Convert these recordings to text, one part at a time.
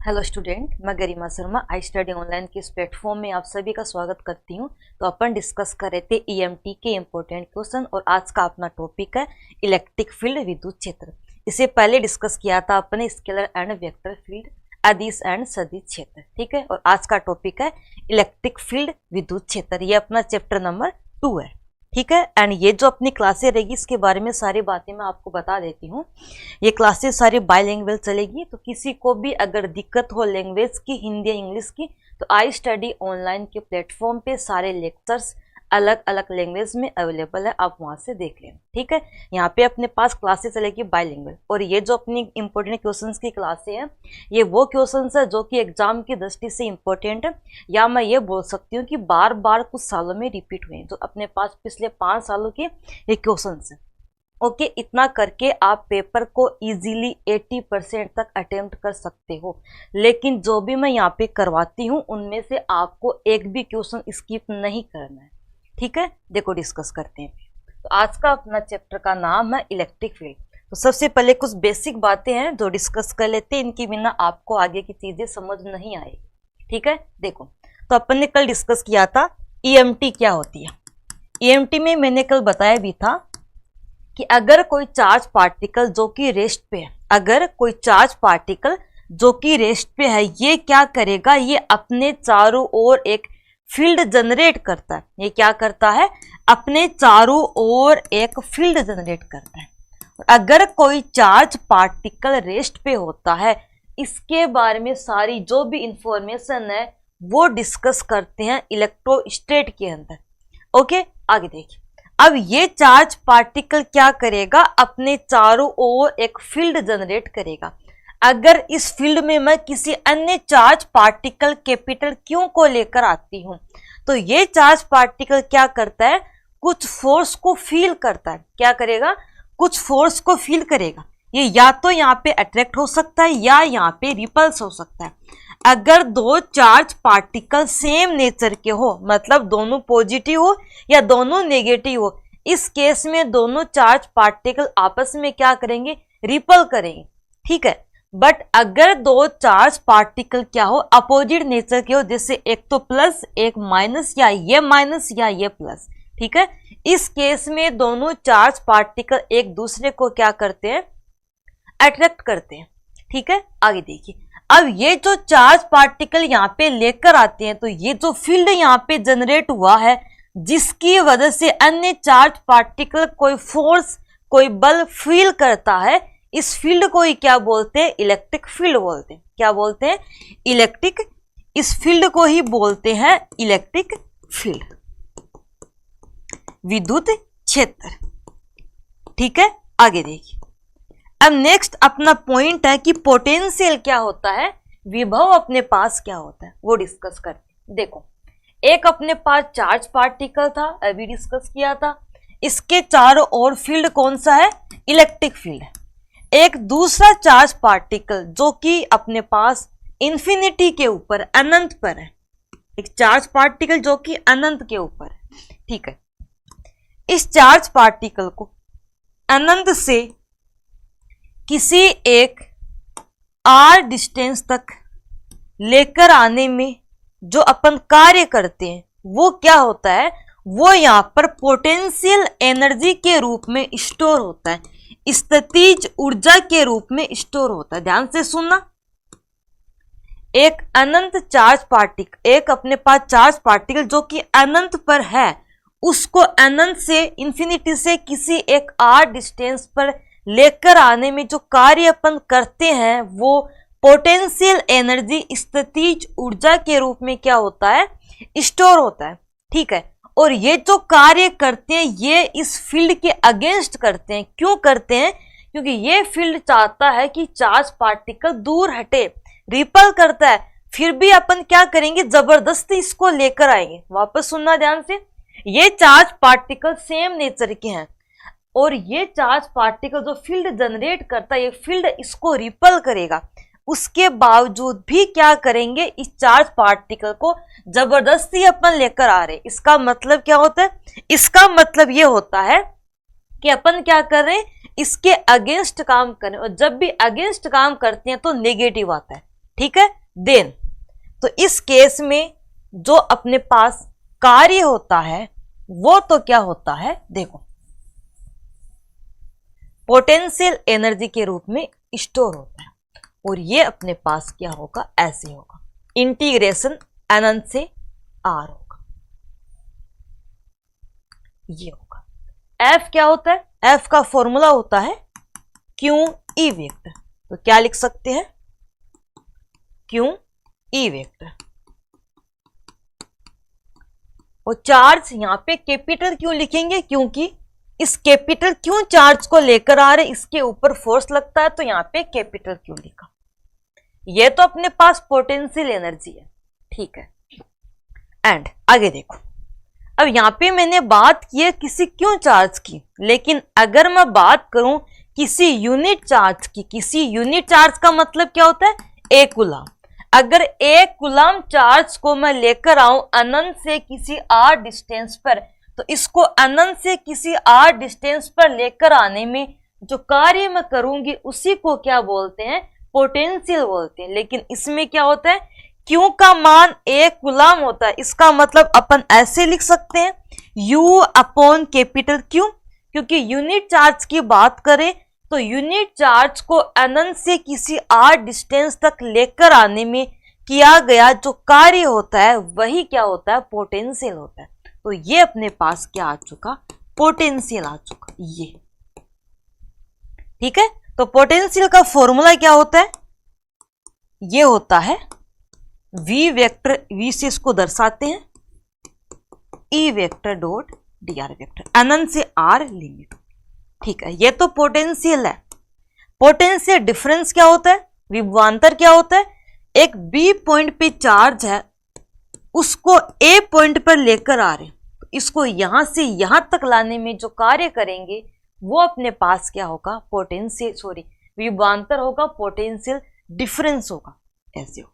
Hello student, मैं गरिमा Sharma I study online के इस प्लेटफॉर्म में आप सभी का स्वागत करती हूं। तो अपन डिस्कस कर रहे थे ईएमटी के इम्पोर्टेंट क्वेश्चन और आज का अपना टॉपिक है इलेक्ट्रिक फील्ड विद्युत क्षेत्र। इसे पहले डिस्कस किया था अपने स्केलर एंड वेक्टर फील्ड अदिश एंड सदिश क्षेत्र, ठीक है। और आज का टॉपिक है इलेक्ट्रिक फील्ड विद्युत क्षेत्र। ये अपना चैप्टर नंबर 2 है, ठीक है। एंड ये जो अपनी क्लासेस रहेगी इसके बारे में सारी बातें मैं आपको बता देती हूँ। ये क्लासेस सारी बाईलैंग्वेज चलेगी, तो किसी को भी अगर दिक्कत हो लैंग्वेज की, हिंदी या इंग्लिश की, तो आई स्टडी ऑनलाइन के प्लेटफॉर्म पे सारे लेक्चर्स अलग अलग लैंग्वेज में अवेलेबल है, आप वहाँ से देख लें, ठीक है। यहाँ पे अपने पास क्लासेस चलेगी बाईलैंग्वेज। और ये जो अपनी इंपॉर्टेंट क्वेश्चंस की क्लासेस हैं, ये वो क्वेश्चंस है जो कि एग्जाम की दृष्टि से इंपॉर्टेंट है, या मैं ये बोल सकती हूँ कि बार बार कुछ सालों में रिपीट हुए हैं। जो अपने पास पिछले 5 सालों के ये क्वेश्चंस हैं, ओके। इतना करके आप पेपर को इजीली 80% तक अटेम्प्ट कर सकते हो। लेकिन जो भी मैं यहाँ पे करवाती हूँ उनमें से आपको एक भी क्वेश्चन स्किप नहीं करना है, ठीक है। देखो डिस्कस करते हैं। तो आज का अपना चैप्टर का नाम है इलेक्ट्रिक फील्ड। तो सबसे पहले कुछ बेसिक बातें हैं जो डिस्कस कर लेते हैं, इनकी बिना आपको आगे की चीजें समझ नहीं आएगी, ठीक है। देखो, तो अपन ने कल डिस्कस किया था ईएमटी क्या होती है। ईएमटी में मैंने कल बताया भी था कि अगर कोई चार्ज पार्टिकल जो कि रेस्ट पे है, अगर कोई चार्ज पार्टिकल जो कि रेस्ट पे है, ये क्या करेगा, ये अपने चारों ओर एक फील्ड जनरेट करता है। ये क्या करता है, अपने चारों ओर एक फील्ड जनरेट करता है। अगर कोई चार्ज पार्टिकल रेस्ट पे होता है, इसके बारे में सारी जो भी इंफॉर्मेशन है वो डिस्कस करते हैं इलेक्ट्रोस्टैट के अंदर, ओके। आगे देखिए, अब ये चार्ज पार्टिकल क्या करेगा, अपने चारों ओर एक फील्ड जनरेट करेगा। अगर इस फील्ड में मैं किसी अन्य चार्ज पार्टिकल कैपिटल क्यू को लेकर आती हूं, तो ये चार्ज पार्टिकल क्या करता है, कुछ फोर्स को फील करता है। क्या करेगा, कुछ फोर्स को फील करेगा। ये या तो यहाँ पे अट्रैक्ट हो सकता है या यहाँ पे रिपल्स हो सकता है। अगर दो चार्ज पार्टिकल सेम नेचर के हो, मतलब दोनों पॉजिटिव हो या दोनों नेगेटिव हो, इस केस में दोनों चार्ज पार्टिकल आपस में क्या करेंगे, रिपल करेंगे, ठीक है। बट अगर दो चार्ज पार्टिकल क्या हो, अपोजिट नेचर के हो, जैसे एक तो प्लस एक माइनस, या ये प्लस, ठीक है, इस केस में दोनों चार्ज पार्टिकल एक दूसरे को क्या करते हैं, अट्रैक्ट करते हैं, ठीक है। आगे देखिए, अब ये जो चार्ज पार्टिकल यहाँ पे लेकर आते हैं, तो ये जो फील्ड यहाँ पे जनरेट हुआ है, जिसकी वजह से अन्य चार्ज पार्टिकल कोई फोर्स, कोई बल फील करता है, इस फील्ड को ही क्या बोलते हैं, इलेक्ट्रिक फील्ड बोलते हैं। क्या बोलते हैं, इलेक्ट्रिक, इस फील्ड को ही बोलते हैं इलेक्ट्रिक फील्ड, विद्युत क्षेत्र, ठीक है। आगे देखिए, अब नेक्स्ट अपना पॉइंट है कि पोटेंशियल क्या होता है, विभव अपने पास क्या होता है, वो डिस्कस करते हैं। देखो, एक अपने पास चार्ज पार्टिकल था, अभी डिस्कस किया था, इसके चारों ओर फील्ड कौन सा है, इलेक्ट्रिक फील्ड है। एक दूसरा चार्ज पार्टिकल जो कि अपने पास इंफिनिटी के ऊपर, अनंत पर है, एक चार्ज पार्टिकल जो कि अनंत के ऊपर है, ठीक है। इस चार्ज पार्टिकल को अनंत से किसी एक आर डिस्टेंस तक लेकर आने में जो अपन कार्य करते हैं वो क्या होता है, वो यहाँ पर पोटेंशियल एनर्जी के रूप में स्टोर होता है, स्थितिज ऊर्जा के रूप में स्टोर होता है। ध्यान से सुनना, एक अनंत चार्ज पार्टिकल, एक अपने पास चार्ज पार्टिकल जो कि अनंत पर है, उसको अनंत से, इंफिनिटी से किसी एक आर डिस्टेंस पर लेकर आने में जो कार्य अपन करते हैं वो पोटेंशियल एनर्जी, स्थितिज ऊर्जा के रूप में क्या होता है, स्टोर होता है, ठीक है। और ये जो कार्य करते हैं ये इस फील्ड के अगेंस्ट करते हैं। क्यों करते हैं, क्योंकि ये फील्ड चाहता है कि चार्ज पार्टिकल दूर हटे, रिपल करता है, फिर भी अपन क्या करेंगे, जबरदस्ती इसको लेकर आएंगे। वापस सुनना ध्यान से, ये चार्ज पार्टिकल सेम नेचर के हैं और ये चार्ज पार्टिकल जो फील्ड जनरेट करता है, ये फील्ड इसको रिपल करेगा, उसके बावजूद भी क्या करेंगे, इस चार्ज पार्टिकल को जबरदस्ती अपन लेकर आ रहे। इसका मतलब क्या होता है, इसका मतलब ये होता है कि अपन क्या कर रहे हैं, इसके अगेंस्ट काम करें, और जब भी अगेंस्ट काम करते हैं तो नेगेटिव आता है। ठीक है। देन तो इस केस में जो अपने पास कार्य होता है वो तो क्या होता है, देखो पोटेंशियल एनर्जी के रूप में स्टोर होता है, और ये अपने पास क्या होगा, ऐसे होगा, इंटीग्रेशन अनंत से आर होगा, ये होगा। एफ क्या होता है, एफ का फॉर्मूला होता है क्यू ई वेक्टर, तो क्या लिख सकते हैं, क्यू ई वेक्टर। और चार्ज यहां पे कैपिटल क्यों लिखेंगे, क्योंकि इस कैपिटल क्यों चार्ज को लेकर आ रहे, इसके ऊपर फोर्स लगता है, तो यहां पे कैपिटल क्यों लिखा। ये तो अपने पास पोटेंशियल एनर्जी है, ठीक है। एंड आगे देखो, अब यहां पे मैंने बात की है किसी क्यों चार्ज की, लेकिन अगर मैं बात करूं किसी यूनिट चार्ज की, किसी यूनिट चार्ज का मतलब क्या होता है, एक कूलम। अगर एक कूलम चार्ज को मैं लेकर आऊं अनंत से किसी आर डिस्टेंस पर, तो इसको अनंत से किसी आर डिस्टेंस पर लेकर आने में जो कार्य मैं करूंगी उसी को क्या बोलते हैं, पोटेंशियल बोलते हैं। लेकिन इसमें क्या होता है, क्यू का मान एक कूलम होता है, इसका मतलब अपन ऐसे लिख सकते हैं U अपॉन कैपिटल क्यू, क्योंकि यूनिट चार्ज की बात करें तो यूनिट चार्ज को अनंत से किसी आर डिस्टेंस तक लेकर आने में किया गया जो कार्य होता है वही क्या होता है, पोटेंशियल होता है। तो ये अपने पास क्या आ चुका, पोटेंशियल आ चुका, ये ठीक है। तो पोटेंशियल का फॉर्मूला क्या होता है, ये होता है वी वेक्टर, वी से इसको दर्शाते हैं E vector dot D R vector, अनंत से आर लिमिट, ठीक है। ये तो पोटेंशियल है। पोटेंशियल डिफरेंस क्या होता है, विभवांतर क्या होता है, एक बी पॉइंट पे चार्ज है उसको ए पॉइंट पर लेकर आ रहे, तो इसको यहां से यहां तक लाने में जो कार्य करेंगे वो अपने पास क्या होगा, पोटेंशियल, सॉरी विभवांतर होगा, पोटेंशियल डिफरेंस होगा, ऐसे हो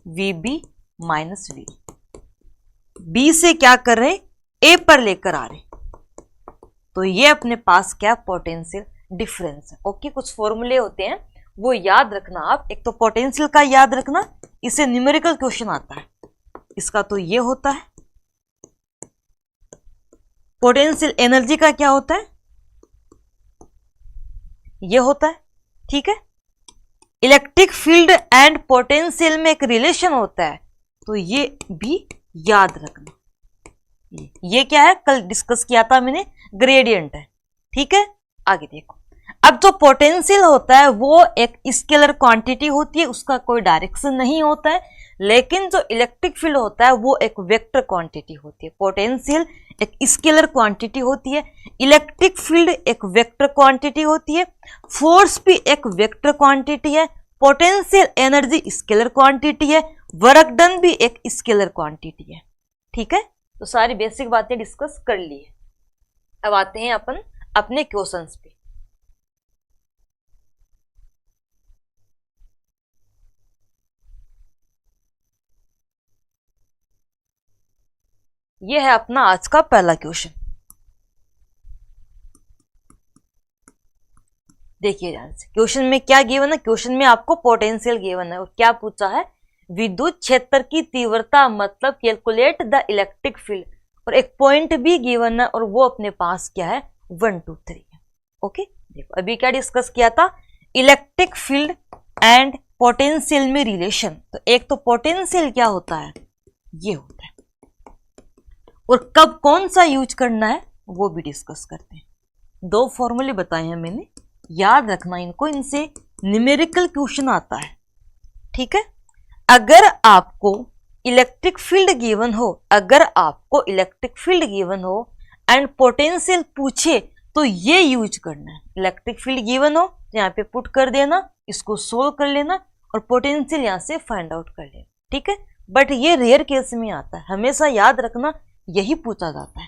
V B minus V, B से क्या कर रहे, ए पर लेकर आ रहे, तो ये अपने पास क्या, पोटेंशियल डिफरेंस है। ओके, कुछ फॉर्मूले होते हैं वो याद रखना आप, एक तो पोटेंशियल का याद रखना, इससे न्यूमेरिकल क्वेश्चन आता है, इसका तो ये होता है। पोटेंशियल एनर्जी का क्या होता है, ये होता है, ठीक है। इलेक्ट्रिक फील्ड एंड पोटेंशियल में एक रिलेशन होता है, तो ये भी याद रखना। ये क्या है, कल डिस्कस किया था मैंने, ग्रेडियंट है, ठीक है। आगे देखो, अब जो पोटेंशियल होता है वो एक स्केलर क्वांटिटी होती है, उसका कोई डायरेक्शन नहीं होता है, लेकिन जो इलेक्ट्रिक फील्ड होता है वो एक वेक्टर क्वांटिटी होती है। पोटेंशियल एक स्केलर क्वांटिटी होती है, इलेक्ट्रिक फील्ड एक वेक्टर क्वांटिटी होती है, फोर्स भी एक वेक्टर क्वांटिटी है, पोटेंशियल एनर्जी स्केलर क्वांटिटी है, वर्क डन भी एक स्केलर क्वांटिटी है, ठीक है। तो सारी बेसिक बातें डिस्कस कर ली है। अब आते हैं अपन अपने क्वेश्चंस पे। ये है अपना आज का पहला क्वेश्चन, देखिए ध्यान से। क्वेश्चन में क्या गिवन है, क्वेश्चन में आपको पोटेंशियल गिवन है और क्या पूछा है, विद्युत क्षेत्र की तीव्रता मतलब कैलकुलेट द इलेक्ट्रिक फील्ड, और एक पॉइंट भी गिवन है और वो अपने पास क्या है, 1 2 3 है। ओके, देखो अभी क्या डिस्कस किया था, इलेक्ट्रिक फील्ड एंड पोटेंशियल में रिलेशन। तो एक तो पोटेंशियल क्या होता है, ये होता है, और कब कौन सा यूज करना है वो भी डिस्कस करते हैं। 2 फॉर्मूले बताए हैं मैंने, याद रखना इनको, इनसे न्यूमेरिकल क्वेश्चन आता है, ठीक है। अगर आपको इलेक्ट्रिक फील्ड गिवन हो, अगर आपको इलेक्ट्रिक फील्ड गिवन हो एंड पोटेंशियल पूछे तो ये यूज करना है। इलेक्ट्रिक फील्ड गिवन हो तो यहाँ पे पुट कर देना, इसको सोल्व कर लेना और पोटेंशियल यहाँ से फाइंड आउट कर लेना, ठीक है। बट ये रेयर केस में आता है, हमेशा याद रखना यही पूछा जाता है,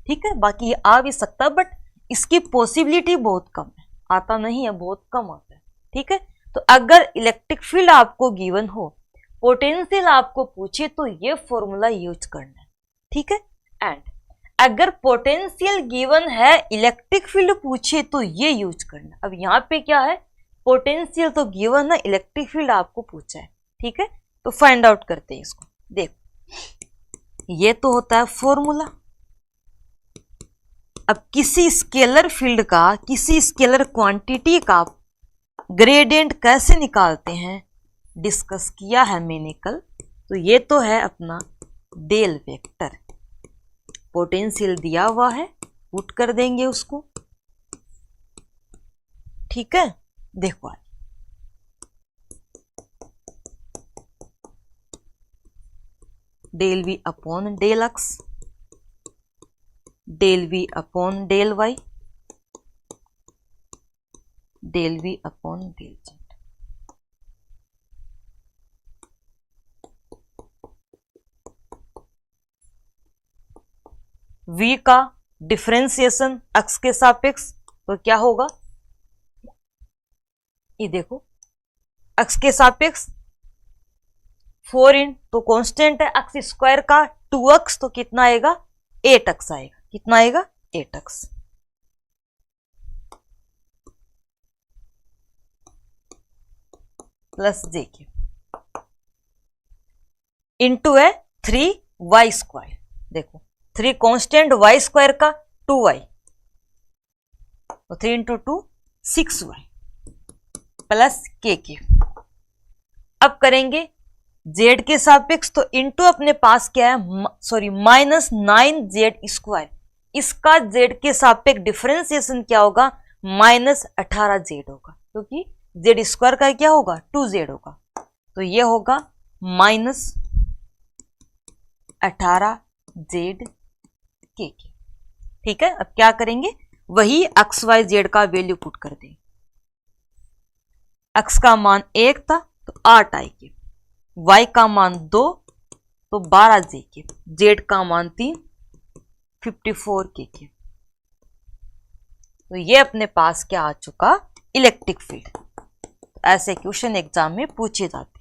ठीक है। बाकी ये आ भी सकता है बट इसकी पॉसिबिलिटी बहुत कम है, आता नहीं है, बहुत कम आता है, ठीक है। तो अगर इलेक्ट्रिक फील्ड आपको गिवन हो, पोटेंशियल आपको पूछे तो ये फॉर्मूला यूज करना है, ठीक है। एंड अगर पोटेंशियल गिवन है, इलेक्ट्रिक फील्ड पूछे तो ये यूज करना। अब यहाँ पे क्या है, पोटेंशियल तो गिवन है, इलेक्ट्रिक फील्ड आपको पूछा है, ठीक है। तो फाइंड आउट करते हैं इसको। देखो ये तो होता है फॉर्मूला। अब किसी स्केलर फील्ड का, किसी स्केलर क्वांटिटी का ग्रेडियंट कैसे निकालते हैं डिस्कस किया है मैंने कल। तो ये तो है अपना डेल वेक्टर, पोटेंशियल दिया हुआ है, पुट कर देंगे उसको, ठीक है। देखो आज del V upon del X, del V upon del Y, del V upon del Z. v का डिफरेंशिएशन x के सापेक्ष तो क्या होगा, ये देखो x के सापेक्ष 4 इन तो कांस्टेंट है x स्क्वायर का 2x तो कितना आएगा 8x आएगा, कितना आएगा 8x प्लस जे के इंटू है 3y स्क्वायर। देखो 3 कांस्टेंट y स्क्वायर का 2y तो 3 इंटू 2 6y प्लस के। अब करेंगे z के सापेक्ष तो इंटू अपने पास क्या है, सॉरी माइनस 9z स्क्वायर, इसका z के सापेक्ष डिफरेंशिएशन क्या होगा माइनस 18z होगा, क्योंकि z स्क्वायर का क्या होगा 2z होगा, तो ये होगा माइनस 18z के। ठीक है। अब क्या करेंगे, वही एक्स वाई जेड का वैल्यू पुट कर दें। एक्स का मान 1 था तो 8 आएगी, वाई का मान 2 तो 12 जे के, जेड का मान 3 54 के। तो ये अपने पास क्या आ चुका इलेक्ट्रिक फील्ड। तो ऐसे क्वेश्चन एग्जाम में पूछे जाते हैं।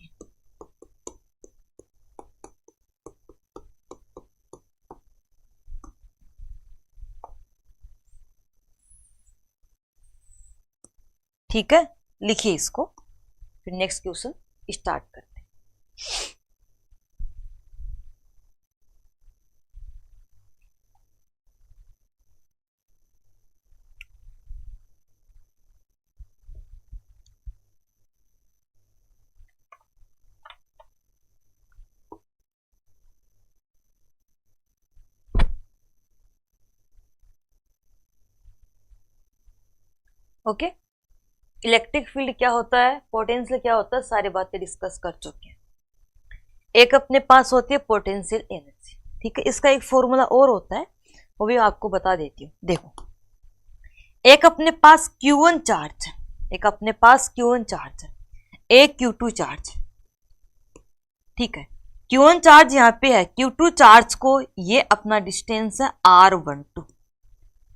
ठीक है, लिखिए इसको, फिर नेक्स्ट क्वेश्चन स्टार्ट करते हैं। ओके, इलेक्ट्रिक फील्ड क्या होता है, पोटेंशियल क्या होता है, सारी बातें डिस्कस कर चुके हैं। एक अपने पास होती है पोटेंशियल एनर्जी, ठीक है। इसका एक फॉर्मूला और होता है, वो भी आपको बता देती हूँ। देखो, एक अपने पास Q1 चार्ज है, एक अपने पास Q1 चार्ज है, एक Q2 चार्ज है, ठीक है। Q1 चार्ज यहाँ पे है, Q2 चार्ज को, ये अपना डिस्टेंस है R12,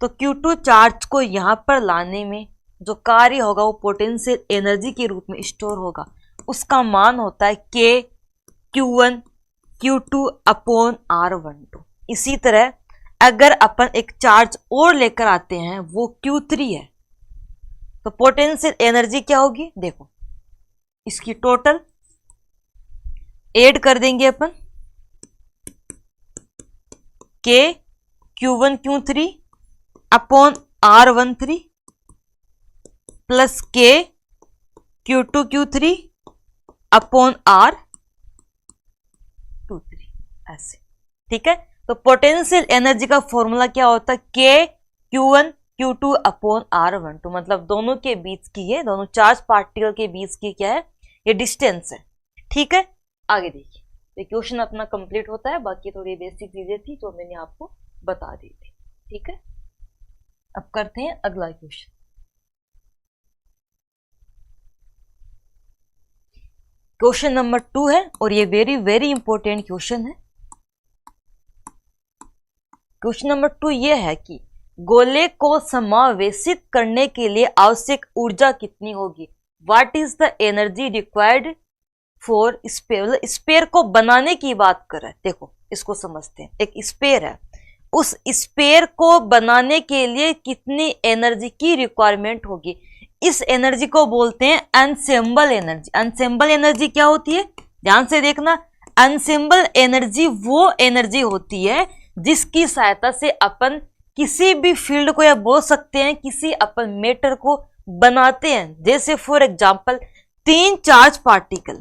तो Q2 चार्ज को यहाँ पर लाने में जो कार्य होगा वो पोटेंशियल एनर्जी के रूप में स्टोर होगा, उसका मान होता है K Q1 Q2 upon R12। इसी तरह अगर अपन एक चार्ज और लेकर आते हैं वो Q3 है, तो पोटेंशियल एनर्जी क्या होगी, देखो इसकी टोटल ऐड कर देंगे अपन, K Q1 Q3 upon R13 plus K Q2 Q3 upon R23, ऐसे, ठीक है। तो पोटेंशियल एनर्जी का फॉर्मूला क्या होता है, K Q1 Q2 upon R12, मतलब दोनों के बीच की, ये दोनों चार्ज पार्टिकल के बीच की क्या है, ये डिस्टेंस है, ठीक है। आगे देखिए, तो क्वेश्चन अपना कंप्लीट होता है, बाकी थोड़ी बेसिक चीजें थी जो मैंने आपको बता दी थी, ठीक है। अब करते हैं अगला क्वेश्चन। क्वेश्चन नंबर 2 है और ये वेरी वेरी इंपॉर्टेंट क्वेश्चन है। क्वेश्चन नंबर 2 ये है कि गोले को समावेशित करने के लिए आवश्यक ऊर्जा कितनी होगी, what is the energy required for sphere. Sphere को बनाने की बात कर रहा है, देखो इसको समझते हैं। एक स्पेयर है, उस स्पेयर को बनाने के लिए कितनी एनर्जी की रिक्वायरमेंट होगी, इस एनर्जी को बोलते हैं अनसेम्बल एनर्जी। अनसेम्बल एनर्जी क्या होती है, ध्यान से देखना। अनसेम्बल एनर्जी वो एनर्जी होती है जिसकी सहायता से अपन किसी भी फील्ड को, या बोल सकते हैं किसी अपन मैटर को बनाते हैं। जैसे फॉर एग्जांपल 3 चार्ज पार्टिकल,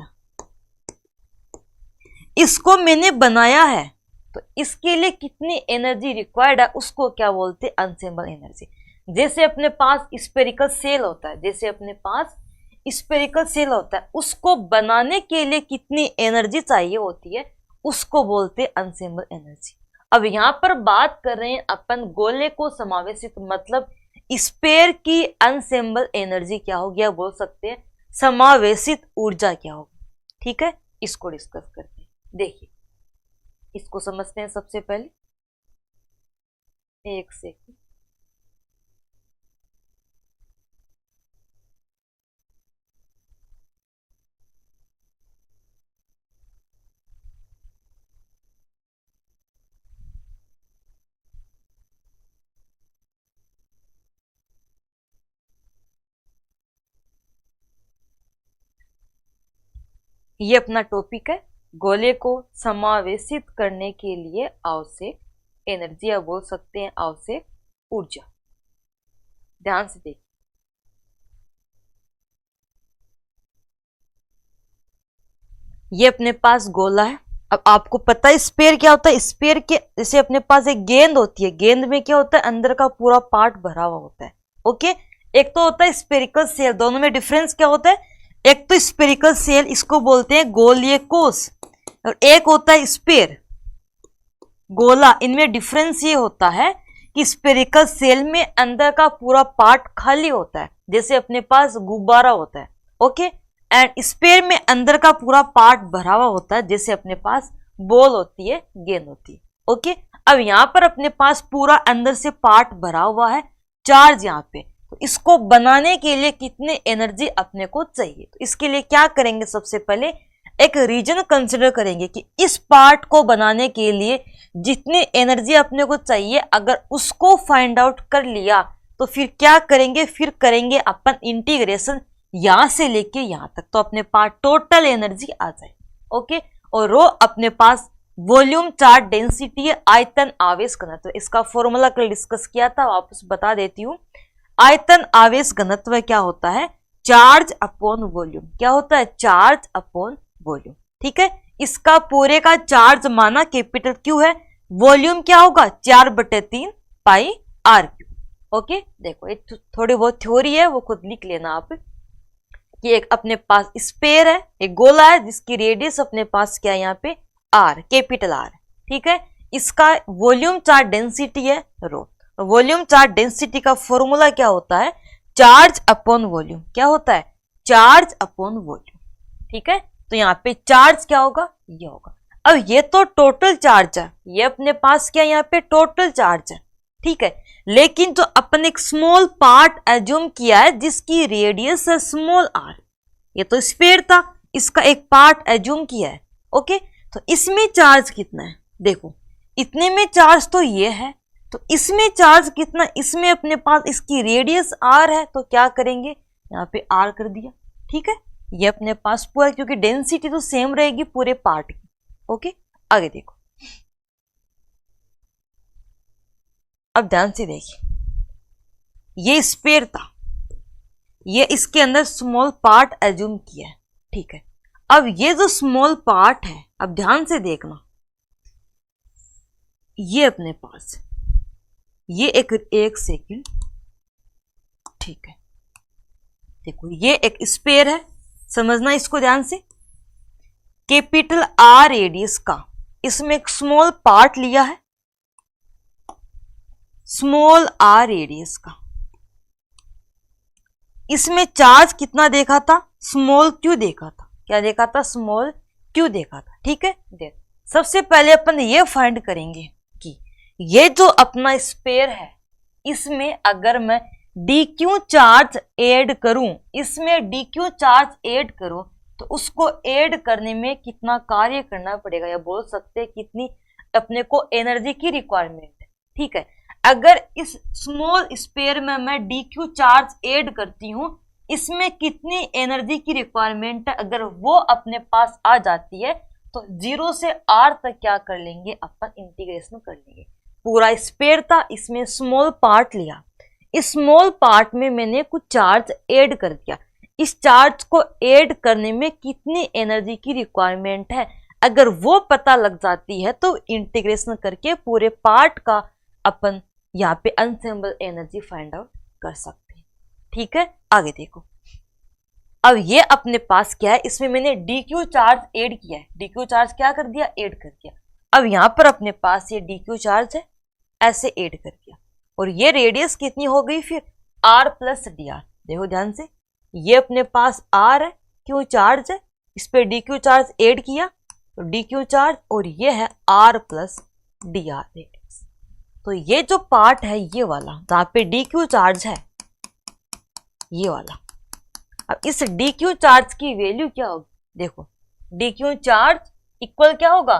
इसको मैंने बनाया है, तो इसके लिए कितनी एनर्जी रिक्वायर्ड है उसको क्या बोलते हैं, अनसेम्बल एनर्जी। जैसे अपने पास स्फेरिकल सेल होता है, जैसे अपने पास स्फेरिकल सेल होता है, उसको बनाने के लिए कितनी एनर्जी चाहिए होती है उसको बोलते हैं अनसेम्बल एनर्जी। अब यहां पर बात कर रहे हैं अपन गोले को समावेशित, मतलब स्पेयर की अनसेम्बल एनर्जी क्या होगी, या बोल सकते हैं समावेशित ऊर्जा क्या होगी। ठीक है, इसको डिस्कस करते हैं। देखिए इसको समझते हैं सबसे पहले, एक सेकंड। ये अपना टॉपिक है, गोले को समावेशित करने के लिए आवश्यक एनर्जी, या बोल सकते हैं आवश्यक ऊर्जा। ध्यान से देखिए, ये अपने पास गोला है। अब आपको पता है स्पेयर क्या होता है, स्पेयर के जैसे अपने पास एक गेंद होती है, गेंद में क्या होता है, अंदर का पूरा पार्ट भरा हुआ होता है। ओके, एक तो होता है स्पेरिकल सेल, दोनों में डिफरेंस क्या होता है, एक तो स्पेरिकल सेल इसको बोलते हैं गोलीय कोश, और एक होता है स्पेयर गोला। इनमें डिफरेंस ये होता है कि स्पेरिकल सेल में अंदर का पूरा पार्ट खाली होता है, जैसे अपने पास गुब्बारा होता है। ओके, एंड स्पेयर में अंदर का पूरा पार्ट भरा हुआ होता है, जैसे अपने पास बॉल होती है, गेंद होती है। ओके, अब यहां पर अपने पास पूरा अंदर से पार्ट भरा हुआ है, चार्ज यहाँ पे, तो इसको बनाने के लिए कितने एनर्जी अपने को चाहिए। तो इसके लिए क्या करेंगे, सबसे पहले एक रीजन कंसिडर करेंगे कि इस पार्ट को बनाने के लिए जितनी एनर्जी अपने को चाहिए, अगर उसको फाइंड आउट कर लिया तो फिर क्या करेंगे, फिर करेंगे अपन इंटीग्रेशन यहां से लेके यहां तक, तो अपने पास टोटल एनर्जी आ जाए। ओके, और रो अपने पास वॉल्यूम चार्ज डेंसिटी है, आयतन आवेश घनत्व। इसका फॉर्मूला कल डिस्कस किया था, वापस बता देती हूं। आयतन आवेश घनत्व क्या होता है, चार्ज अपॉन वॉल्यूम। क्या होता है, चार्ज अपॉन वॉल्यूम। ठीक है, इसका पूरे का चार्ज माना कैपिटल क्यू है, वॉल्यूम क्या होगा 4/3 पाई आर क्यू। ओके, देखो ये थोड़ी बहुत थ्योरी है, वो खुद लिख लेना आप कि एक अपने पास स्पेयर है, एक गोला है जिसकी रेडियस अपने पास क्या है यहाँ पे आर, कैपिटल आर। ठीक है, इसका वॉल्यूम चार्ज डेंसिटी है रो। वॉल्यूम चार्ज डेंसिटी का फॉर्मूला क्या होता है, चार्ज अपॉन वॉल्यूम। क्या होता है, चार्ज अपॉन वॉल्यूम। ठीक है, तो यहाँ पे चार्ज क्या होगा, ये होगा। अब ये तो टोटल चार्ज है, ये अपने पास क्या यहाँ पे टोटल चार्ज है। ठीक है, लेकिन जो अपन एक स्मॉल पार्ट एज्यूम किया है जिसकी रेडियस है स्मॉल आर, ये तो स्फीयर था, इसका एक पार्ट एज्यूम किया है। ओके, तो इसमें चार्ज कितना है, देखो इतने में चार्ज तो ये है, तो इसमें चार्ज कितना, इसमें अपने पास इसकी रेडियस आर है, तो क्या करेंगे यहाँ पे आर कर दिया। ठीक है, ये अपने पास पूरा, क्योंकि डेंसिटी तो सेम रहेगी पूरे पार्ट की। ओके, आगे देखो, अब ध्यान से देखिए, ये स्फीयर था, ये इसके अंदर स्मॉल पार्ट एज्यूम किया है। ठीक है, अब ये जो स्मॉल पार्ट है, अब ध्यान से देखना, ये अपने पास ये एक सेकंड। ठीक है, देखो ये एक स्फीयर है, समझना इसको ध्यान से, कैपिटल आर रेडियस का, इसमें एक स्मॉल पार्ट लिया है, स्मॉल आर रेडियस का, इसमें चार्ज कितना देखा था, स्मॉल क्यू देखा था। क्या देखा था, स्मॉल क्यू देखा था। ठीक है, देख सबसे पहले अपन ये फाइंड करेंगे कि ये जो अपना स्फीयर है, इसमें अगर मैं डी क्यू चार्ज ऐड करूं, इसमें डी क्यू चार्ज ऐड करूं, तो उसको ऐड करने में कितना कार्य करना पड़ेगा, या बोल सकते हैं कितनी अपने को एनर्जी की रिक्वायरमेंट है। ठीक है, अगर इस स्मॉल स्फीयर में मैं डी क्यू चार्ज ऐड करती हूं इसमें कितनी एनर्जी की रिक्वायरमेंट है, अगर वो अपने पास आ जाती है तो 0 से r तक क्या कर लेंगे, अपन इंटीग्रेशन कर लेंगे। पूरा स्पेयर था, इसमें स्मॉल पार्ट लिया, इस स्मॉल पार्ट में मैंने कुछ चार्ज ऐड कर दिया। इस चार्ज को ऐड करने में कितनी एनर्जी की रिक्वायरमेंट है, अगर वो पता लग जाती है तो इंटीग्रेशन करके पूरे पार्ट का अपन यहाँ पे अनसेम्बल एनर्जी फाइंड आउट कर सकते हैं। ठीक है, आगे देखो। अब ये अपने पास क्या है, इसमें मैंने dq चार्ज ऐड किया है, dq चार्ज क्या कर दिया, ऐड कर दिया। अब यहां पर अपने पास ये dq चार्ज है, ऐसे ऐड कर दिया, और ये रेडियस कितनी हो गई फिर r प्लस डी आर। देखो ध्यान से, ये अपने पास r है, q चार्ज है, इस पे dq चार्ज ऐड किया तो dq चार्ज, और ये है r plus D R radius. तो ये जो पार्ट है ये वाला जहां पे dq चार्ज है, ये वाला। अब इस dq चार्ज की वैल्यू क्या होगी, देखो dq चार्ज इक्वल क्या होगा,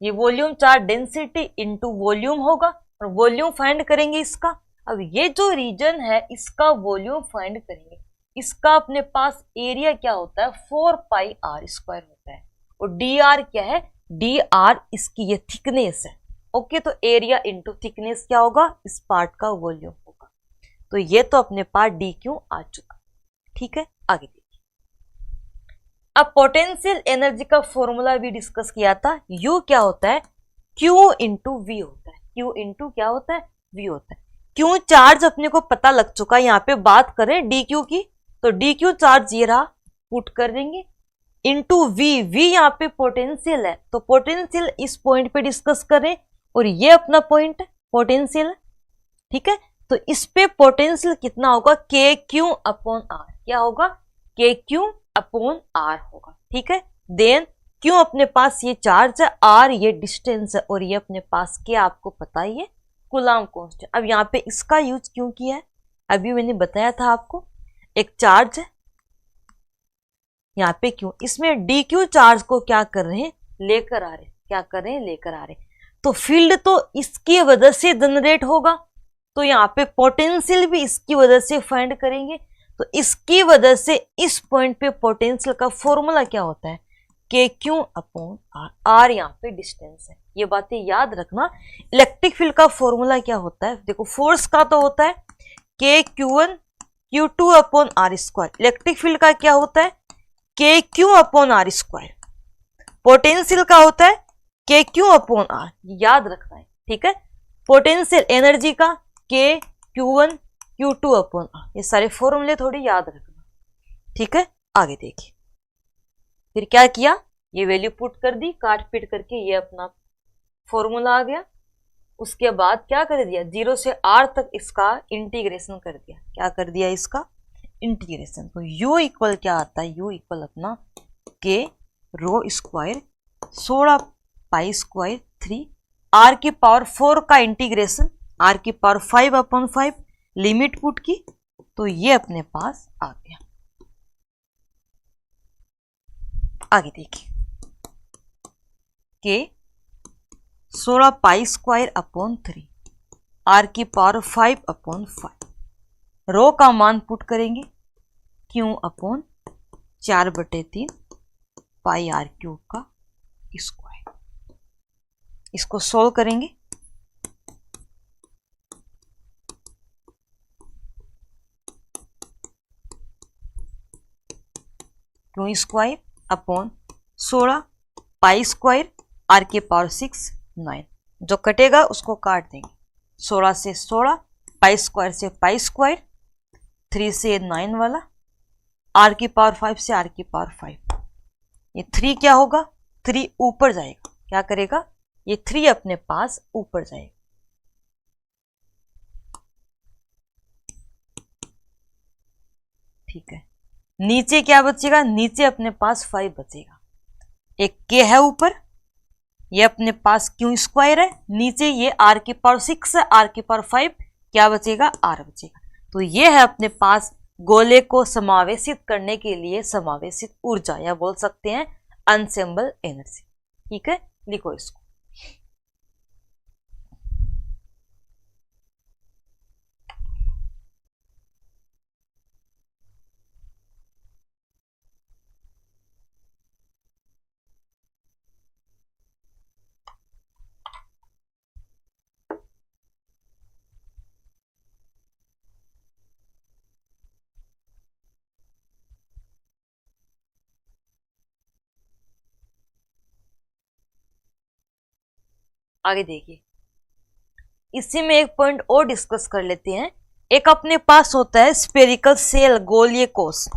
ये volume charge density into volume होगा, और वॉल्यूम फाइंड करेंगे इसका। अब ये जो रीजन है इसका वॉल्यूम फाइंड करेंगे, इसका अपने पास एरिया क्या होता है, 4 पाई r स्क्वायर होता है, और dr क्या है, dr इसकी ये थिकनेस है। ओके, तो एरिया इनटू थिकनेस क्या होगा, इस पार्ट का वॉल्यूम होगा। तो ये तो अपने पास dq आ चुका। ठीक है, आगे देखिए। अब पोटेंशियल एनर्जी का फॉर्मूला भी डिस्कस किया था, U क्या होता है, Q इंटू वी होता है, Q इंटू क्या होता है, V होता है। Q चार्ज अपने को पता लग चुका है, यहाँ पे बात करें dq की, तो dq चार्ज ये रहा, पुट कर देंगे, इंटू V, V यहाँ पे पोटेंशियल है, तो पोटेंशियल इस पॉइंट पे डिस्कस करें, और ये अपना पॉइंट है पोटेंशियल है। ठीक है, तो इस पे पोटेंशियल कितना होगा, के क्यू अपॉन आर, क्या होगा, के क्यू अपॉन आर होगा। ठीक है, देन क्यों अपने पास ये चार्ज है, आर ये डिस्टेंस है, और ये अपने पास क्या आपको पता ही है, कूलाम कांस्टेंट। अब यहाँ पे इसका यूज क्यों किया है, अभी मैंने बताया था आपको, एक चार्ज है यहाँ पे, क्यों इसमें डी क्यू चार्ज को क्या कर रहे हैं, लेकर आ रहे, क्या कर रहे हैं, लेकर आ रहे, तो फील्ड तो इसकी वजह से जनरेट होगा, तो यहाँ पे पोटेंशियल भी इसकी वजह से फाइंड करेंगे। तो इसकी वजह से इस पॉइंट पे पोटेंशियल का फॉर्मूला क्या होता है, K Q upon are, are यहाँ पे डिस्टेंस है, ये बातें याद रखना। इलेक्ट्रिक फील्ड का फॉर्मूला क्या होता है, देखो फोर्स का तो होता है K Q one Q two upon R square, electric field का क्या होता है, K Q upon R square, potential का होता है के क्यू अपॉन आर, याद रखना है। ठीक है, पोटेंशियल एनर्जी का के क्यू1 क्यू2 अपॉन आर, ये सारे फॉर्मूले थोड़ी याद रखना। ठीक है, आगे देखिए, फिर क्या किया, ये वैल्यू पुट कर दी काट पीट करके, ये अपना फॉर्मूला आ गया। उसके बाद क्या कर दिया, 0 से r तक इसका इंटीग्रेशन कर दिया, क्या कर दिया, इसका इंटीग्रेशन। तो u इक्वल क्या आता है, u इक्वल अपना के रो स्क्वायर 16 पाई स्क्वायर 3 r की पावर 4 का इंटीग्रेशन r की पावर 5 अपॉन 5, लिमिट पुट की, तो ये अपने पास आ गया। आगे देखिए, K 16 pi square upon 3 r की पावर 5 अपॉन 5, रो का मान पुट करेंगे, Q upon 4/3 pi R cube का स्क्वायर, इसको सोल्व करेंगे, Q square upon 16 pi square R के पावर 6 9, जो कटेगा उसको काट देंगे, 16 से 16, पाई स्क्वायर से पाई स्क्वायर, 3 से 9 वाला, आर की पावर 5 से आर की पावर 5, ये 3 क्या होगा, 3 ऊपर जाएगा, क्या करेगा, ये 3 अपने पास ऊपर जाएगा। ठीक है, नीचे क्या बचेगा, नीचे अपने पास 5 बचेगा, एक के है ऊपर, ये अपने पास क्यू स्क्वायर है, नीचे ये आर की पावर 6 है, आर की पावर 5, क्या बचेगा, आर बचेगा। तो ये है अपने पास गोले को समावेशित करने के लिए समावेशित ऊर्जा, या बोल सकते हैं अनसेम्बल एनर्जी। ठीक है, लिखो इसको। आगे देखिए, इसी में एक पॉइंट और डिस्कस कर लेते हैं। एक अपने पास होता है स्पेरिकल सेल गोलीय कोष,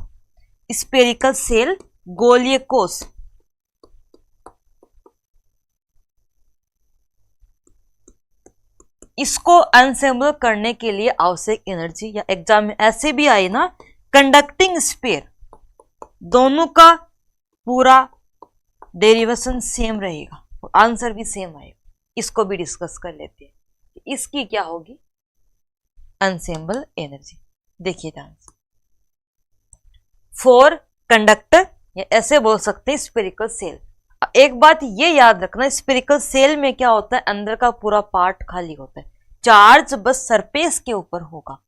स्पेरिकल सेल गोलीय कोष। इसको अनसेंबल करने के लिए आवश्यक एनर्जी, या एग्जाम में ऐसे भी आई ना, कंडक्टिंग स्पेयर, दोनों का पूरा डेरिवेशन सेम रहेगा और आंसर भी सेम आएगा। इसको भी डिस्कस कर लेते हैं, इसकी क्या होगी अनसेंबल एनर्जी। देखिए ध्यान से, फॉर कंडक्टर, या ऐसे बोल सकते हैं स्पेरिकल सेल। एक बात ये याद रखना, स्पेरिकल सेल में क्या होता है, अंदर का पूरा पार्ट खाली होता है, चार्ज बस सरफेस के ऊपर होगा।